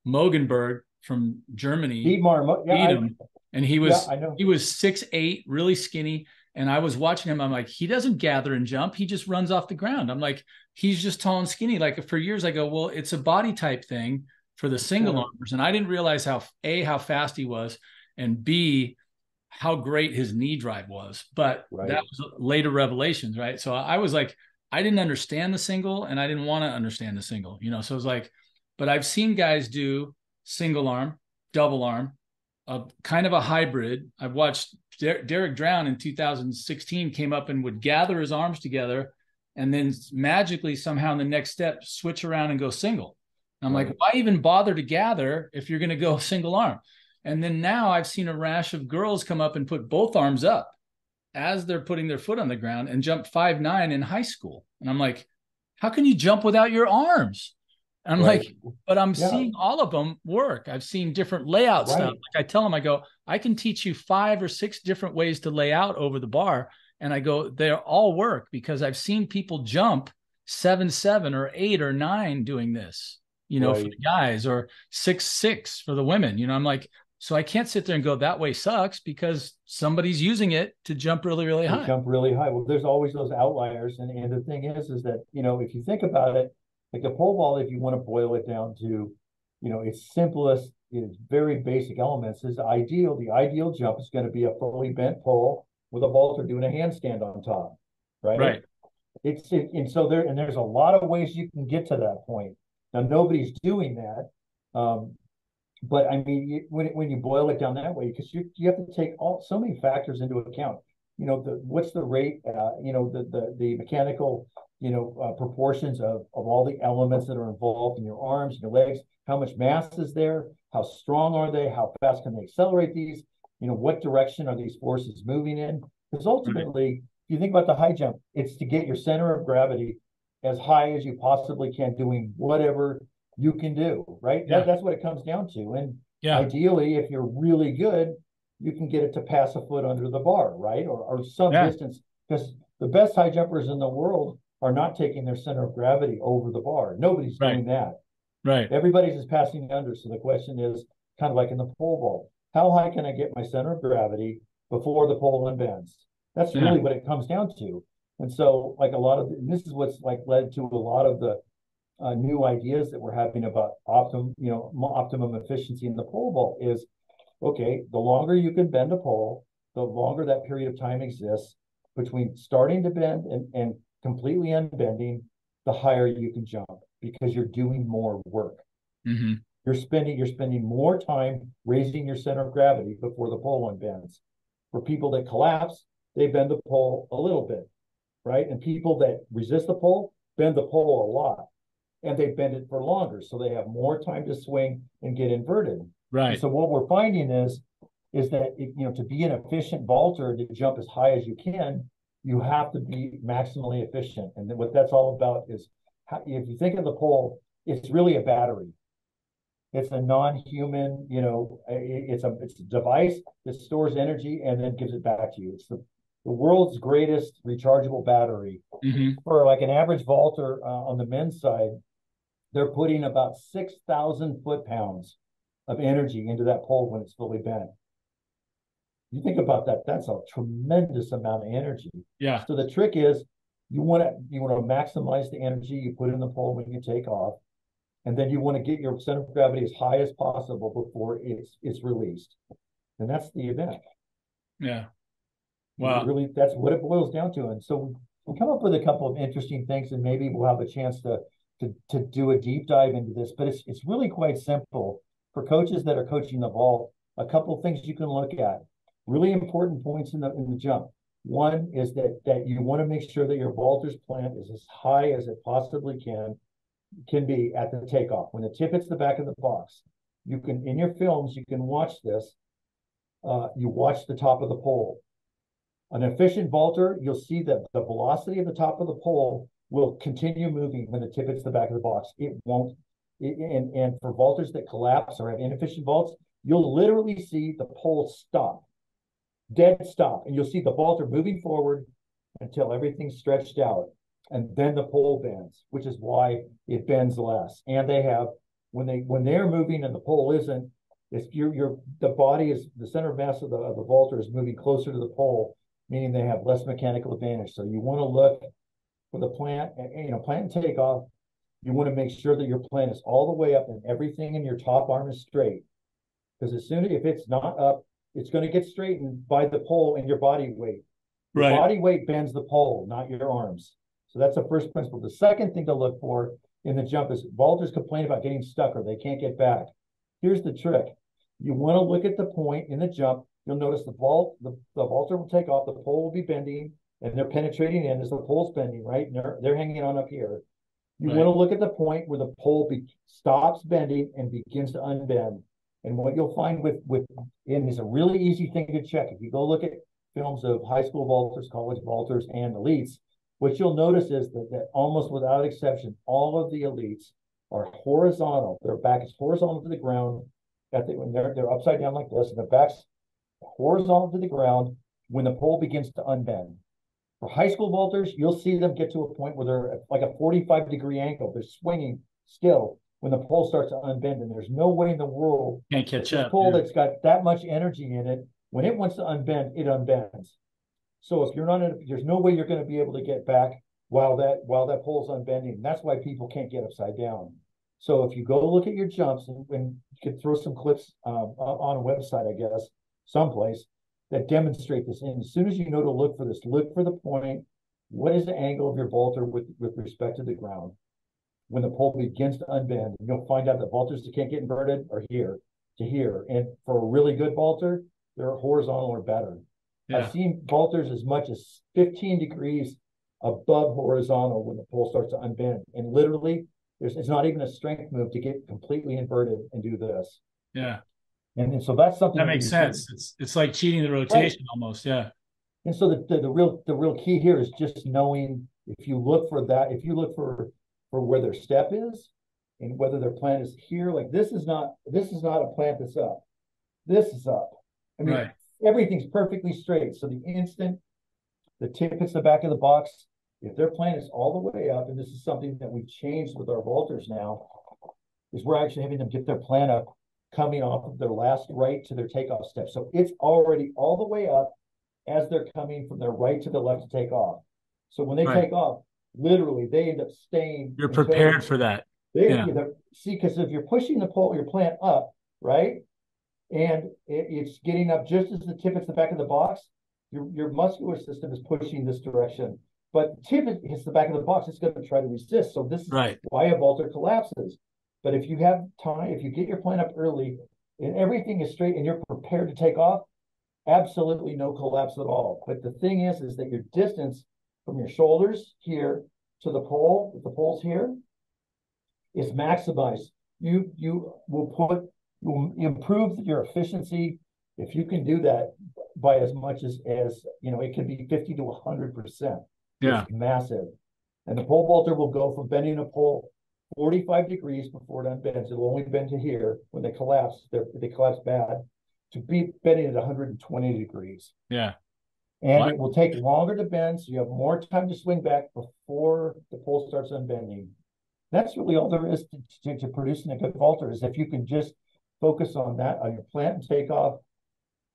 Mogenberg from Germany Dietmar, beat him, and he yeah, was I know, he was 6'8", really skinny. And I was watching him. I'm like, he doesn't gather and jump. He just runs off the ground. I'm like, he's just tall and skinny. Like for years, I go, well, it's a body type thing for the single armers, and I didn't realize how fast he was, and B, how great his knee drive was. But right, that was later revelations, right? So I was like, I didn't understand the single, and I didn't want to understand the single, So it was like, but I've seen guys do single arm, double arm, a kind of a hybrid. I've watched Derek Drown in 2016 came up and would gather his arms together, and then magically somehow in the next step switch around and go single. And I'm right, like, why even bother to gather if you're going to go single arm? And then now I've seen a rash of girls come up and put both arms up as they're putting their foot on the ground and jump 5'9" in high school. And I'm like, how can you jump without your arms? And I'm right, like, but I'm yeah, seeing all of them work. I've seen different layout stuff. right. Like I tell them, I go, I can teach you 5 or 6 different ways to lay out over the bar. And I go, they all work because I've seen people jump 7'7" or 8 or 9 doing this, for Right. the guys, or 6'6" for the women. I'm like, so I can't sit there and go, that way sucks, because somebody's using it to jump really, really To high. jump really high. Well, there's always those outliers, and the thing is that if you think about it, like the pole vault, if you want to boil it down to, its simplest, its very basic elements, is ideal. The ideal jump is going to be a fully bent pole with a vaulter doing a handstand on top, right? Right. And so there's a lot of ways you can get to that point. Now nobody's doing that. But I mean, when you boil it down that way, because you have to take so many factors into account. What's the rate? The mechanical, proportions of all the elements that are involved in your arms and your legs. How much mass is there? How strong are they? How fast can they accelerate these? What direction are these forces moving in? Because Right. ultimately, if you think about the high jump, it's to get your center of gravity as high as you possibly can, doing whatever you can do, right? Yeah. That's what it comes down to. And Yeah. ideally, if you're really good, you can get it to pass a foot under the bar, right? Or some Yeah. distance, because the best high jumpers in the world are not taking their center of gravity over the bar. Nobody's Right. doing that. Right. Everybody's just passing under. So the question is kind of like in the pole vault, how high can I get my center of gravity before the pole unbends? That's Yeah. really what it comes down to. And so, like this is what's like led to a lot of the new ideas that we're having about optimum efficiency in the pole vault is, okay, the longer you can bend a pole, the longer that period of time exists between starting to bend and completely unbending, the higher you can jump because you're doing more work. Mm-hmm. You're spending more time raising your center of gravity before the pole unbends. For people that collapse, they bend the pole a little bit, right? And people that resist the pole bend the pole a lot, and they bend it for longer, so they have more time to swing and get inverted. Right. And so what we're finding is that to be an efficient vaulter, to jump as high as you can, you have to be maximally efficient. And what that's all about is, if you think of the pole, it's really a battery. It's a non-human, it's a device that stores energy and then gives it back to you. It's the world's greatest rechargeable battery. Mm-hmm. For like an average vaulter on the men's side, they're putting about 6,000 foot-pounds of energy into that pole when it's fully bent. You think about that, that's a tremendous amount of energy. Yeah. So the trick is, you want to maximize the energy you put in the pole when you take off, and then you want to get your center of gravity as high as possible before it's released. And that's the event. Yeah. Wow. Really, that's what it boils down to. And so we come up with a couple of interesting things, and maybe we'll have a chance to do a deep dive into this. But it's really quite simple for coaches that are coaching the vault. A couple of things you can look at. Really important points in the jump. One is that you want to make sure that your vaulter's plant is as high as it possibly can be at the takeoff. When the tip hits the back of the box, you can, in your films, you can watch this. You watch the top of the pole. An efficient vaulter, you'll see that the velocity of the top of the pole will continue moving when the tip hits the back of the box. It won't. And for vaulters that collapse or have inefficient vaults, you'll literally see the pole stop, dead stop, and you'll see the vaulter moving forward until everything's stretched out, and then the pole bends, which is why it bends less. And they have, when they're moving and the pole isn't, if the body is, the center of mass of the vaulter is moving closer to the pole, meaning they have less mechanical advantage. So you want to look for the plant, plant and takeoff. You want to make sure that your plant is all the way up and everything in your top arm is straight. Because if it's not up, it's going to get straightened by the pole and your body weight. Your body weight bends the pole, not your arms. So that's the first principle. The second thing to look for in the jump is vaulters complain about getting stuck or they can't get back. Here's the trick. You want to look at the point in the jump. You'll notice the vaulter will take off, the pole will be bending, and they're penetrating in as the pole's bending, right? And they're hanging on up here. You want to look at the point where the pole stops bending and begins to unbend. And what you'll find and it's a really easy thing to check. If you go look at films of high school vaulters, college vaulters, and elites, what you'll notice is that almost without exception, all of the elites are horizontal. Their back is horizontal to the ground when they're upside down like this, and their back's horizontal to the ground when the pole begins to unbend. For high school vaulters, you'll see them get to a point where they're at like a 45-degree angle. They're swinging still when the pole starts to unbend, and there's no way in the world can't catch up. Pole that's got that much energy in it, when it wants to unbend, it unbends. So if you're not there's no way you're going to be able to get back while that pole's unbending. That's why people can't get upside down. So if you go look at your jumps, and you could throw some clips on a website, I guess, someplace that demonstrate this. And as soon as you know to look for this, look for the point. What is the angle of your vaulter with respect to the ground? When the pole begins to unbend, you'll find out that vaulters that can't get inverted are here to here. And for a really good vaulter, they're horizontal or better. Yeah. I've seen vaulters as much as 15 degrees above horizontal when the pole starts to unbend. And literally, it's not even a strength move to get completely inverted and do this. Yeah. And so that's something that makes sense. It's like cheating the rotation almost. Yeah. And so the real key here is just knowing, if you look for where their step is and whether their plant is here, like this is not a plant that's up. This is up. I mean, everything's perfectly straight. So the instant the tip hits the back of the box, if their plant is all the way up, and this is something that we've changed with our vaulters now, is we're actually having them get their plant up coming off of their last right to their takeoff step. So it's already all the way up as they're coming from their right to the left to take off. So when they take off, literally they end up staying. You're prepared for that. See, because if you're pushing your plant up, right, and it's getting up just as the tip hits the back of the box, your muscular system is pushing this direction. But the tip hits the back of the box, it's going to try to resist. So this is why a vaulter collapses. But if you have time, if you get your plant up early and everything is straight and you're prepared to take off, absolutely no collapse at all. But the thing is that your distance from your shoulders here to the pole, if the pole's here, is maximized. You will improve your efficiency if you can do that by as much as it can be 50 to 100%. Yeah. It's massive. And the pole vaulter will go from bending a pole 45 degrees before it unbends. It'll only bend to here. When they collapse, they collapse bad, to be bending at 120 degrees. Yeah. And it will take longer to bend, so you have more time to swing back before the pole starts unbending. That's really all there is to producing a good vaulter, is if you can just focus on that, on your plant and takeoff,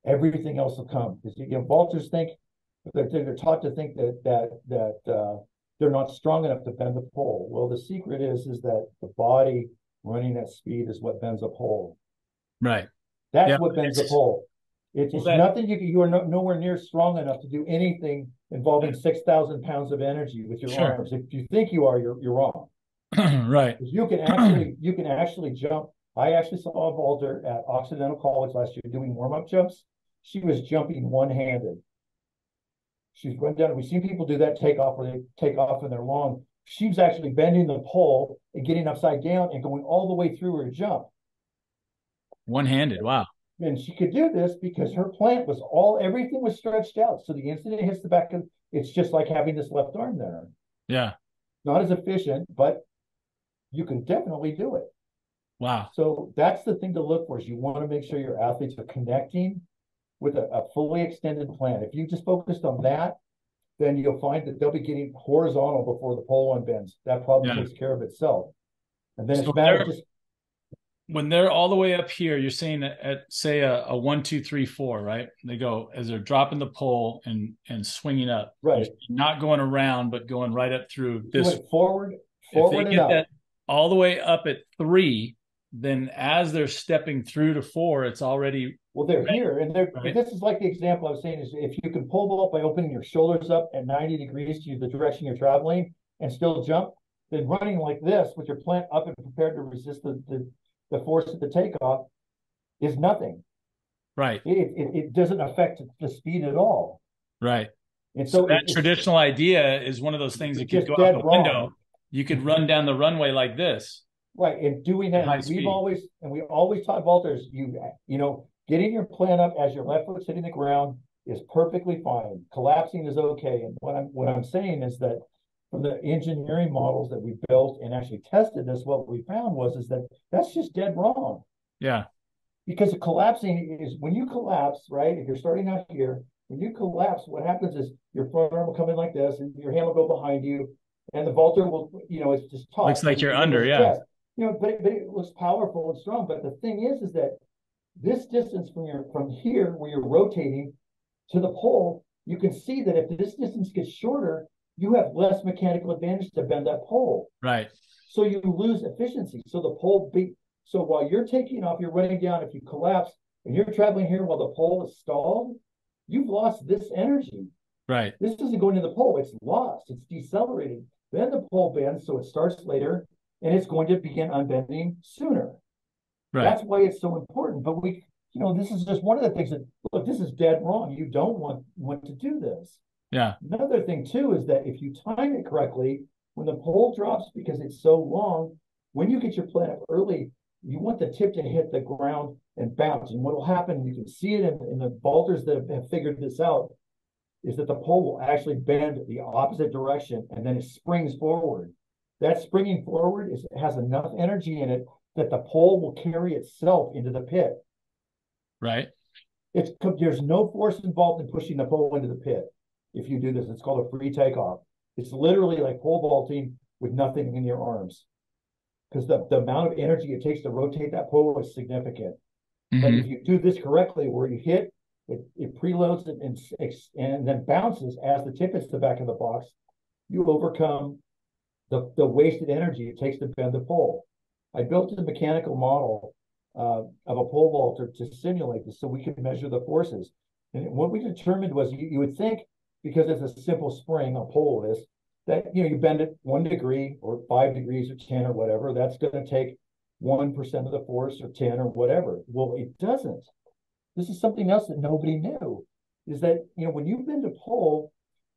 everything else will come. Because vaulters think, they're taught to think that they're not strong enough to bend the pole. Well, the secret is that the body running at speed is what bends a pole. Right. That's what bends the pole. It's nothing you are nowhere near strong enough to do anything involving 6,000 pounds of energy with your arms. If you think you are, you're wrong. Right. You can actually jump. I actually saw a vaulter at Occidental College last year doing warm-up jumps. She was jumping one-handed. She's going down. We've seen people do that takeoff where they take off and they're long. She was actually bending the pole and getting upside down and going all the way through her jump. One-handed. Wow. And she could do this because her plant was everything was stretched out. So the instant it hits the back, it's just like having this left arm there. Yeah. Not as efficient, but you can definitely do it. Wow. So that's the thing to look for, is you want to make sure your athletes are connecting with a fully extended plant. If you just focused on that, then you'll find that they'll be getting horizontal before the pole unbends. That problem takes care of itself. And then it's a matter of just, when they're all the way up here, you're saying at say a 1, 2, 3, 4, right? They go as they're dropping the pole and swinging up, right? Not going around, but going right up through this forward if they and get up. that all the way up at 3, then as they're stepping through to 4, it's already they're here, and this is like the example I was saying, is if you can pull vault by opening your shoulders up at 90 degrees to the direction you're traveling and still jump, then running like this with your plant up and prepared to resist the force of the takeoff is nothing. Right. It doesn't affect the speed at all. Right. And so that traditional idea is one of those things that could go out the window. You could run down the runway like this. Right. And doing that, we always taught vaulters, getting your plant up as your left foot's hitting the ground is perfectly fine. Collapsing is okay. And what I'm saying is that from the engineering models that we built and actually tested this, what we found was that that's just dead wrong. Yeah. Because collapsing is when you collapse, right? If you're starting out here, when you collapse, what happens is your front arm will come in like this, and your hand will go behind you, and the vaulter will, it's just tough. Looks like you're under, yeah. But it looks powerful and strong. But the thing is that this distance from here, where you're rotating to the pole, you can see that if this distance gets shorter, you have less mechanical advantage to bend that pole. Right. So you lose efficiency. So the pole so while you're taking off, you're running down. If you collapse and you're traveling here while the pole is stalled, you've lost this energy. Right. This isn't going to the pole. It's lost. It's decelerated. Then the pole bends, so it starts later, and it's going to begin unbending sooner. Right. That's why it's so important. But this is just one of the things that, look, this is dead wrong. You don't want to do this. Yeah. Another thing, too, is that if you time it correctly, when the pole drops because it's so long, when you get your plant up early, you want the tip to hit the ground and bounce. And what will happen, you can see it in the vaulters that have figured this out, is that the pole will actually bend the opposite direction, and then it springs forward. That springing forward has enough energy in it that the pole will carry itself into the pit. Right. There's no force involved in pushing the pole into the pit. If you do this, it's called a free takeoff. It's literally like pole vaulting with nothing in your arms, because the amount of energy it takes to rotate that pole is significant. Mm-hmm. But if you do this correctly, where you hit, it preloads and then bounces as the tip hits the back of the box, you overcome the wasted energy it takes to bend the pole. I built a mechanical model of a pole vaulter to simulate this so we could measure the forces. And what we determined was you would think, because it's a simple spring, a pole is, that you bend it 1 degree or 5 degrees or 10 or whatever, that's going to take 1% of the force or 10 or whatever. Well, it doesn't. this is something else that nobody knew, is that, when you bend a pole,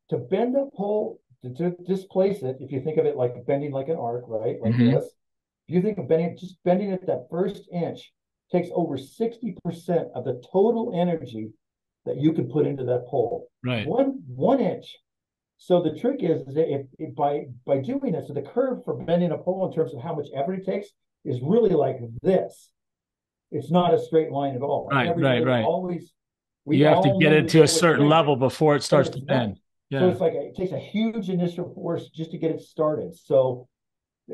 to bend a pole, to displace it, if you think of it like bending like an arc, right? Like Mm-hmm. this. If you think of just bending it that first inch takes over 60% of the total energy that you can put into that pole. Right. One inch. So the trick is that if by doing this, so the curve for bending a pole in terms of how much effort it takes is really like this. It's not a straight line at all. Right. Right. Everybody Right. always, we You have to all get knew it that to a it was certain straight, level before it but starts to it's not. bend. So Yeah. it's like it takes a huge initial force just to get it started. So,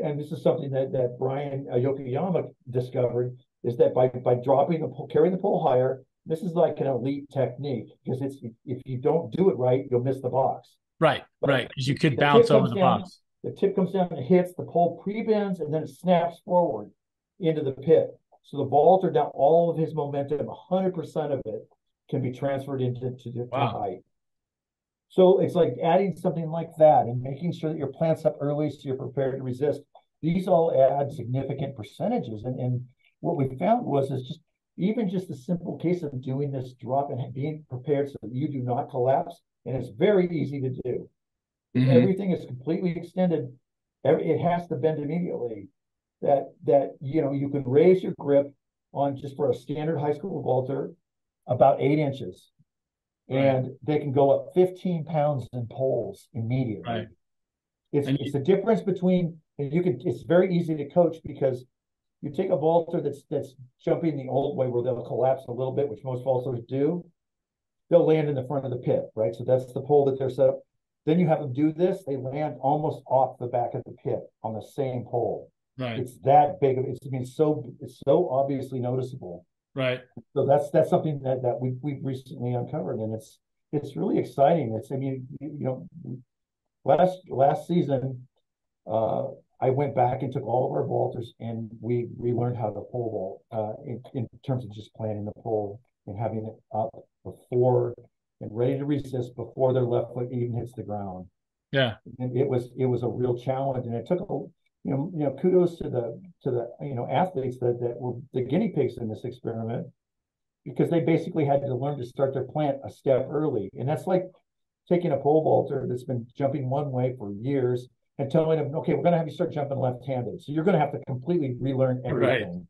and this is something that Brian Yokoyama discovered, is that by dropping the pole, carrying the pole higher, this is like an elite technique, because it's, if you don't do it right, you'll miss the box. Right. But Right. Because you could the bounce tip over comes the down, box. the tip comes down and hits, the pole pre-bends, and then it snaps forward into the pit. So the vaulter, down all of his momentum, 100% of it can be transferred to Wow. height. So it's like adding something like that and making sure that your plant's up early so you're prepared to resist. These all add significant percentages. And what we found was, is just even just the simple case of doing this drop and being prepared so that you do not collapse. And it's very easy to do. If Mm-hmm. everything is completely extended, it has to bend immediately. That you can raise your grip on, just for a standard high school vaulter, about 8 inches, Right. and they can go up 15 pounds in poles Right. immediately. It's And it's the difference between, and it's very easy to coach, because you take a vaulter that's jumping the old way, where they'll collapse a little bit, which most vaulters do. They'll land in the front of the pit, right? So that's the pole that they're set up. Then you have them do this, they land almost off the back of the pit on the same pole. right. It's that big of it's so obviously noticeable. Right. So that's something that we've recently uncovered, and it's really exciting. It's, I mean, last season, uh, I went back and took all of our vaulters, and we learned how to pole vault, in terms of just planting the pole and having it up before and ready to resist before their left foot even hits the ground. Yeah. And it was a real challenge, and it took kudos to the athletes that were the guinea pigs in this experiment, because they basically had to learn to start their plant a step early. And that's like taking a pole vaulter that's been jumping one way for years and telling them, okay, we're going to have you start jumping left-handed. So you're going to have to completely relearn Right. everything. Yeah.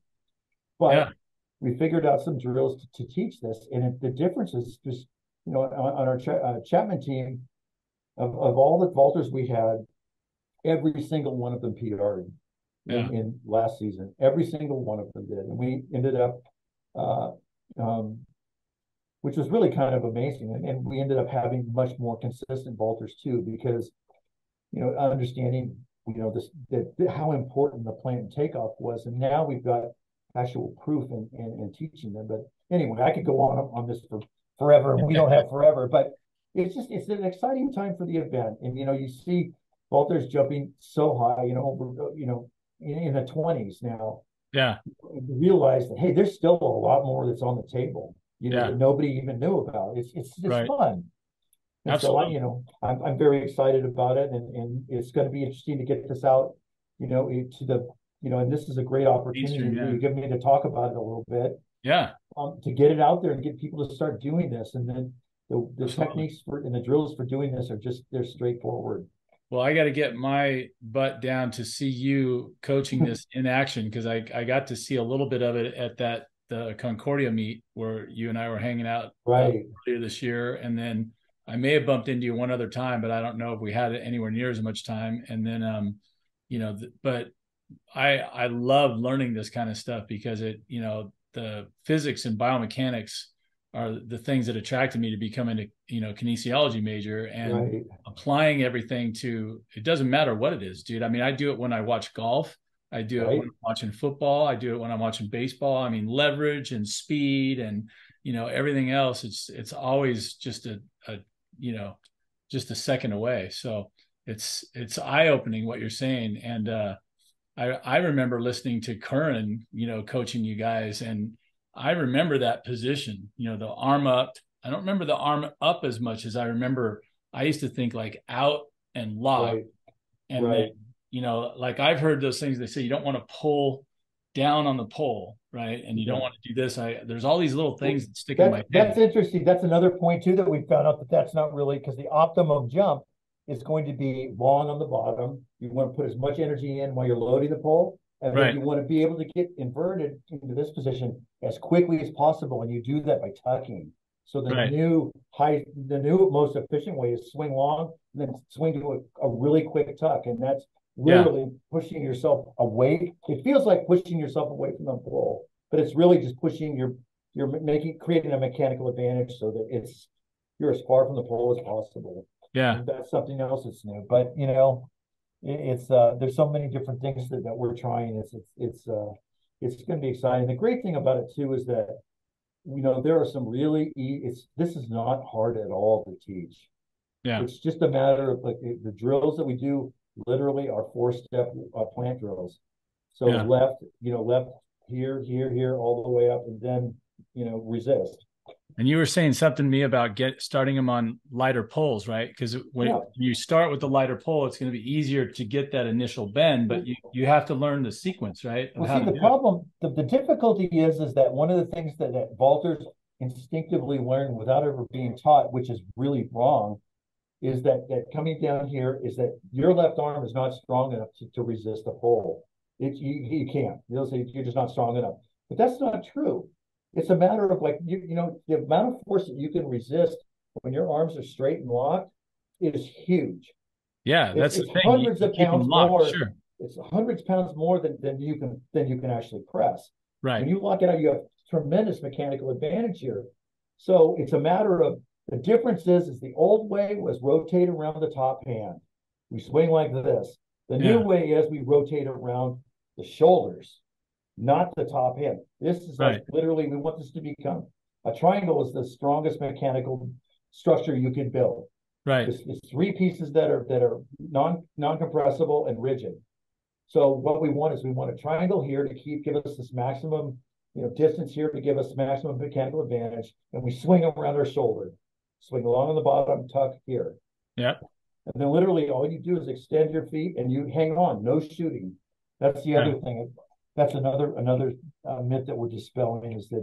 But we figured out some drills to teach this. And the difference is just, on our Chapman team, of all the vaulters we had, every single one of them PR'd Yeah. in last season. Every single one of them did. And we ended up, uh, um, which was really kind of amazing. And we ended up having much more consistent vaulters too, because, understanding, this, that how important the plant and takeoff was. And now we've got actual proof and teaching them. But anyway, I could go on this for forever, and we don't have forever, but it's an exciting time for the event. And, you see vaulters jumping so high, over, in the 20s now. Yeah. Realize that, hey, there's still a lot more that's on the table, Yeah. that nobody even knew about. It's Right. fun. And so Absolutely. I'm very excited about it, and it's going to be interesting to get this out, to the, and this is a great opportunity Mainstream. that Yeah. you give me to talk about it a little bit, Yeah. to get it out there and get people to start doing this. And then the Absolutely. techniques and the drills for doing this are they're straightforward. Well, I got to get my butt down to see you coaching this in action, because I got to see a little bit of it at the Concordia meet where you and I were hanging out Right. earlier this year, and then I may have bumped into you one other time, but I don't know if we had it anywhere near as much time. And then but I love learning this kind of stuff, because the physics and biomechanics are the things that attracted me to becoming a kinesiology major, and Right. applying everything to, it doesn't matter what it is, dude. I mean, I do it when I watch golf. I do it when Right. I'm watching football. I do it when I'm watching baseball. I mean, leverage and speed and everything else. It's always just a you know just a second away. So it's eye opening what you're saying. And I remember listening to Curran, coaching you guys, and I remember that position, the arm up. I don't remember the arm up as much as I remember. I used to think like out and lock, Right. and then Right. like I've heard those things. They say you don't want to pull down on the pole, right? And you don't Yeah. want to do this. There's all these little things that stick in my That's head. interesting. That's another point too that we found out that that's not really because the optimum jump is going to be long on the bottom. You want to put as much energy in while you're loading the pole, and then Right. you want to be able to get inverted into this position as quickly as possible. And you do that by tucking. So Right. the new most efficient way is swing long and then swing to a really quick tuck, and that's Yeah. literally pushing yourself away. It feels like pushing yourself away from the pole, but it's really just pushing you're creating a mechanical advantage so that you're as far from the pole as possible. Yeah. And that's something else that's new. But it's there's so many different things that we're trying. It's going to be exciting. The great thing about it too is that there are some really this is not hard at all to teach. Yeah. It's just a matter of like the drills that we do literally are 4-step plant drills. So Yeah. left here, all the way up, and then resist. And you were saying something to me about starting them on lighter poles, right? Because when Yeah. you start with the lighter pole, it's going to be easier to get that initial bend, but you have to learn the sequence, right, of Well, how see, to the do it. problem, the difficulty is that one of the things that vaulters instinctively learn without ever being taught, which is really wrong, is that coming down here is that your left arm is not strong enough to resist the pole. You can't. You'll say you're just not strong enough. But that's not true. It's a matter of like the amount of force that you can resist when your arms are straight and locked is huge. Yeah, It's that's the it's thing. hundreds You of keep them pounds locked. more. Sure. It's hundreds of pounds more than you can actually press. Right. When you lock it out, you have tremendous mechanical advantage here. So it's a matter of the difference is the old way was rotate around the top hand. We swing like this. The new Yeah. way is we rotate around the shoulders, not the top hand. This is like Right. literally, we want this to become a triangle is the strongest mechanical structure you can build. Right. It's three pieces that are non-compressible and rigid. So what we want is we want a triangle here to give us this maximum, distance here to give us maximum mechanical advantage, and we swing around our shoulder, swing along on the bottom, tuck here, Yeah. and then literally all you do is extend your feet and you hang on, no shooting. That's the Yeah. other thing. That's another myth that we're dispelling is that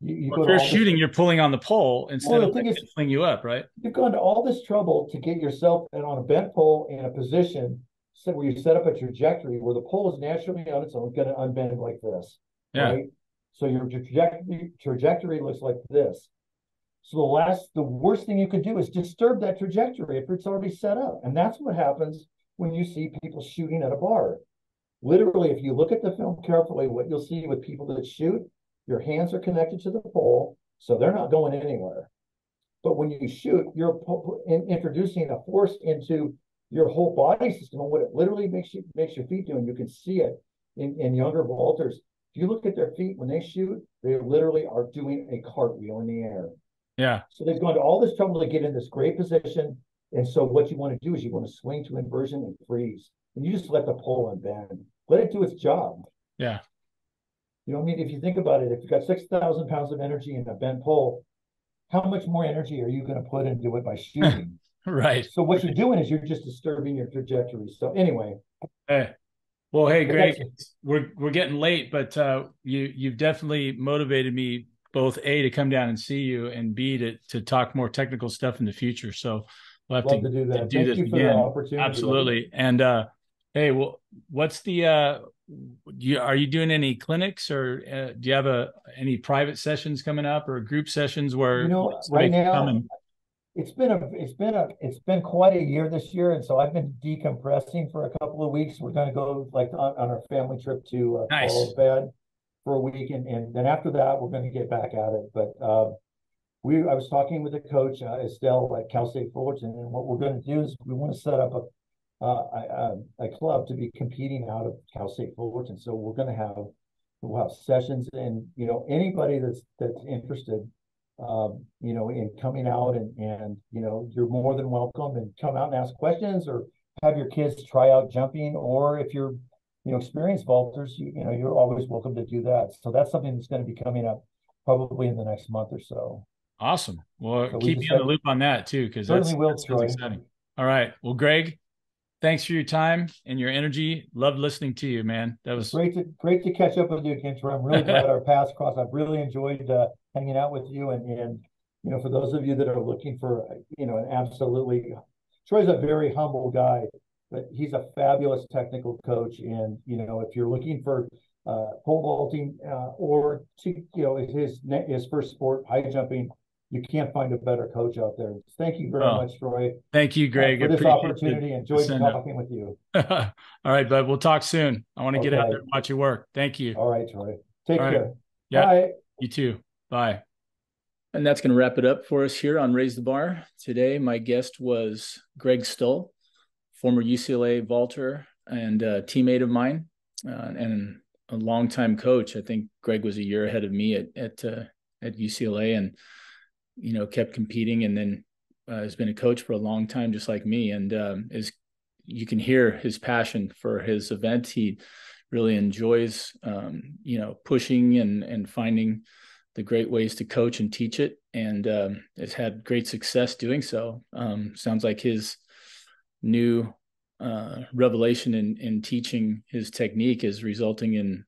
you Well, go if to you're all this. shooting, you're pulling on the pole instead Well, of the thing letting is, it fling you up, right? you've gone to all this trouble to get yourself and on a bent pole in a position where you set up a trajectory where the pole is naturally on its own going to unbend like this, Yeah. right? So your trajectory looks like this. So the worst thing you could do is disturb that trajectory if it's already set up, and that's what happens when you see people shooting at a bar. Literally, if you look at the film carefully, what you'll see with people that shoot, your hands are connected to the pole, so they're not going anywhere. But when you shoot, you're introducing a force into your whole body system. And what it literally makes your feet do, and you can see it in younger vaulters. If you look at their feet when they shoot, they literally are doing a cartwheel in the air. Yeah. So they've gone to all this trouble to get in this great position. And so what you want to do is you want to swing to inversion and freeze. And you just let the pole unbend. Let it do its job. Yeah. I mean, if you think about it, if you've got 6,000 pounds of energy in a bent pole, how much more energy are you going to put into it by shooting? Right. So what you're doing is you're just disturbing your trajectory. So anyway. Hey. Well, hey, Greg, That's we're getting late, but you've definitely motivated me both A, to come down and see you, and B, to talk more technical stuff in the future. So we'll have love to do to that. do Thank this you for the again. opportunity. Absolutely. And hey, well, what's the are you doing any clinics, or do you have any private sessions coming up, or group sessions where Right somebody can come now and it's been quite a year this year, and so I've been decompressing for a couple of weeks. We're going to go like on our family trip to nice. Carlsbad for a week, and then after that we're going to get back at it. But I was talking with the coach Stull at Cal State Fullerton, and what we're going to do is we want to set up a club to be competing out of Cal State Fullerton. So we'll have sessions, and anybody that's interested, in coming out and you're more than welcome, and come out and ask questions or have your kids try out jumping, or if you're experienced vaulters, you're always welcome to do that. So that's something that's going to be coming up probably in the next month or so. Awesome. Well, So we keep me just on the have loop on that too, because certainly will, that sounds Troy. exciting. All right. Well, Greg, thanks for your time and your energy. Loved listening to you, man. That was Great to catch up with you again, Troy. I'm really glad our paths crossed. I've really enjoyed hanging out with you, and for those of you that are looking for an absolutely, Troy's a very humble guy, but he's a fabulous technical coach. And if you're looking for pole vaulting or his first sport, high jumping, you can't find a better coach out there. Thank you very much, Troy. Thank you, Greg. For this opportunity. Enjoyed talking with you. All right, bud. We'll talk soon. I want to get out there and watch your work. Thank you. All right, Troy. Take care. Yeah. Bye. You too. Bye. And that's going to wrap it up for us here on Raise the Bar. Today, my guest was Greg Stull, former UCLA vaulter and a teammate of mine, and a longtime coach. I think Greg was a year ahead of me at UCLA, and kept competing, and then has been a coach for a long time, just like me. And you can hear his passion for his event. He really enjoys, pushing and finding the great ways to coach and teach it, and has had great success doing so. Sounds like his new revelation in teaching his technique is resulting in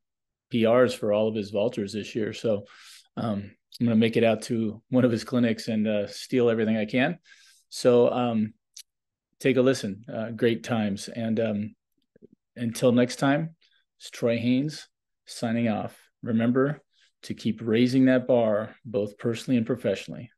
PRs for all of his vaulters this year. So I'm going to make it out to one of his clinics and steal everything I can. So take a listen. Great times. And until next time, it's Troy Haynes signing off. Remember to keep raising that bar, both personally and professionally.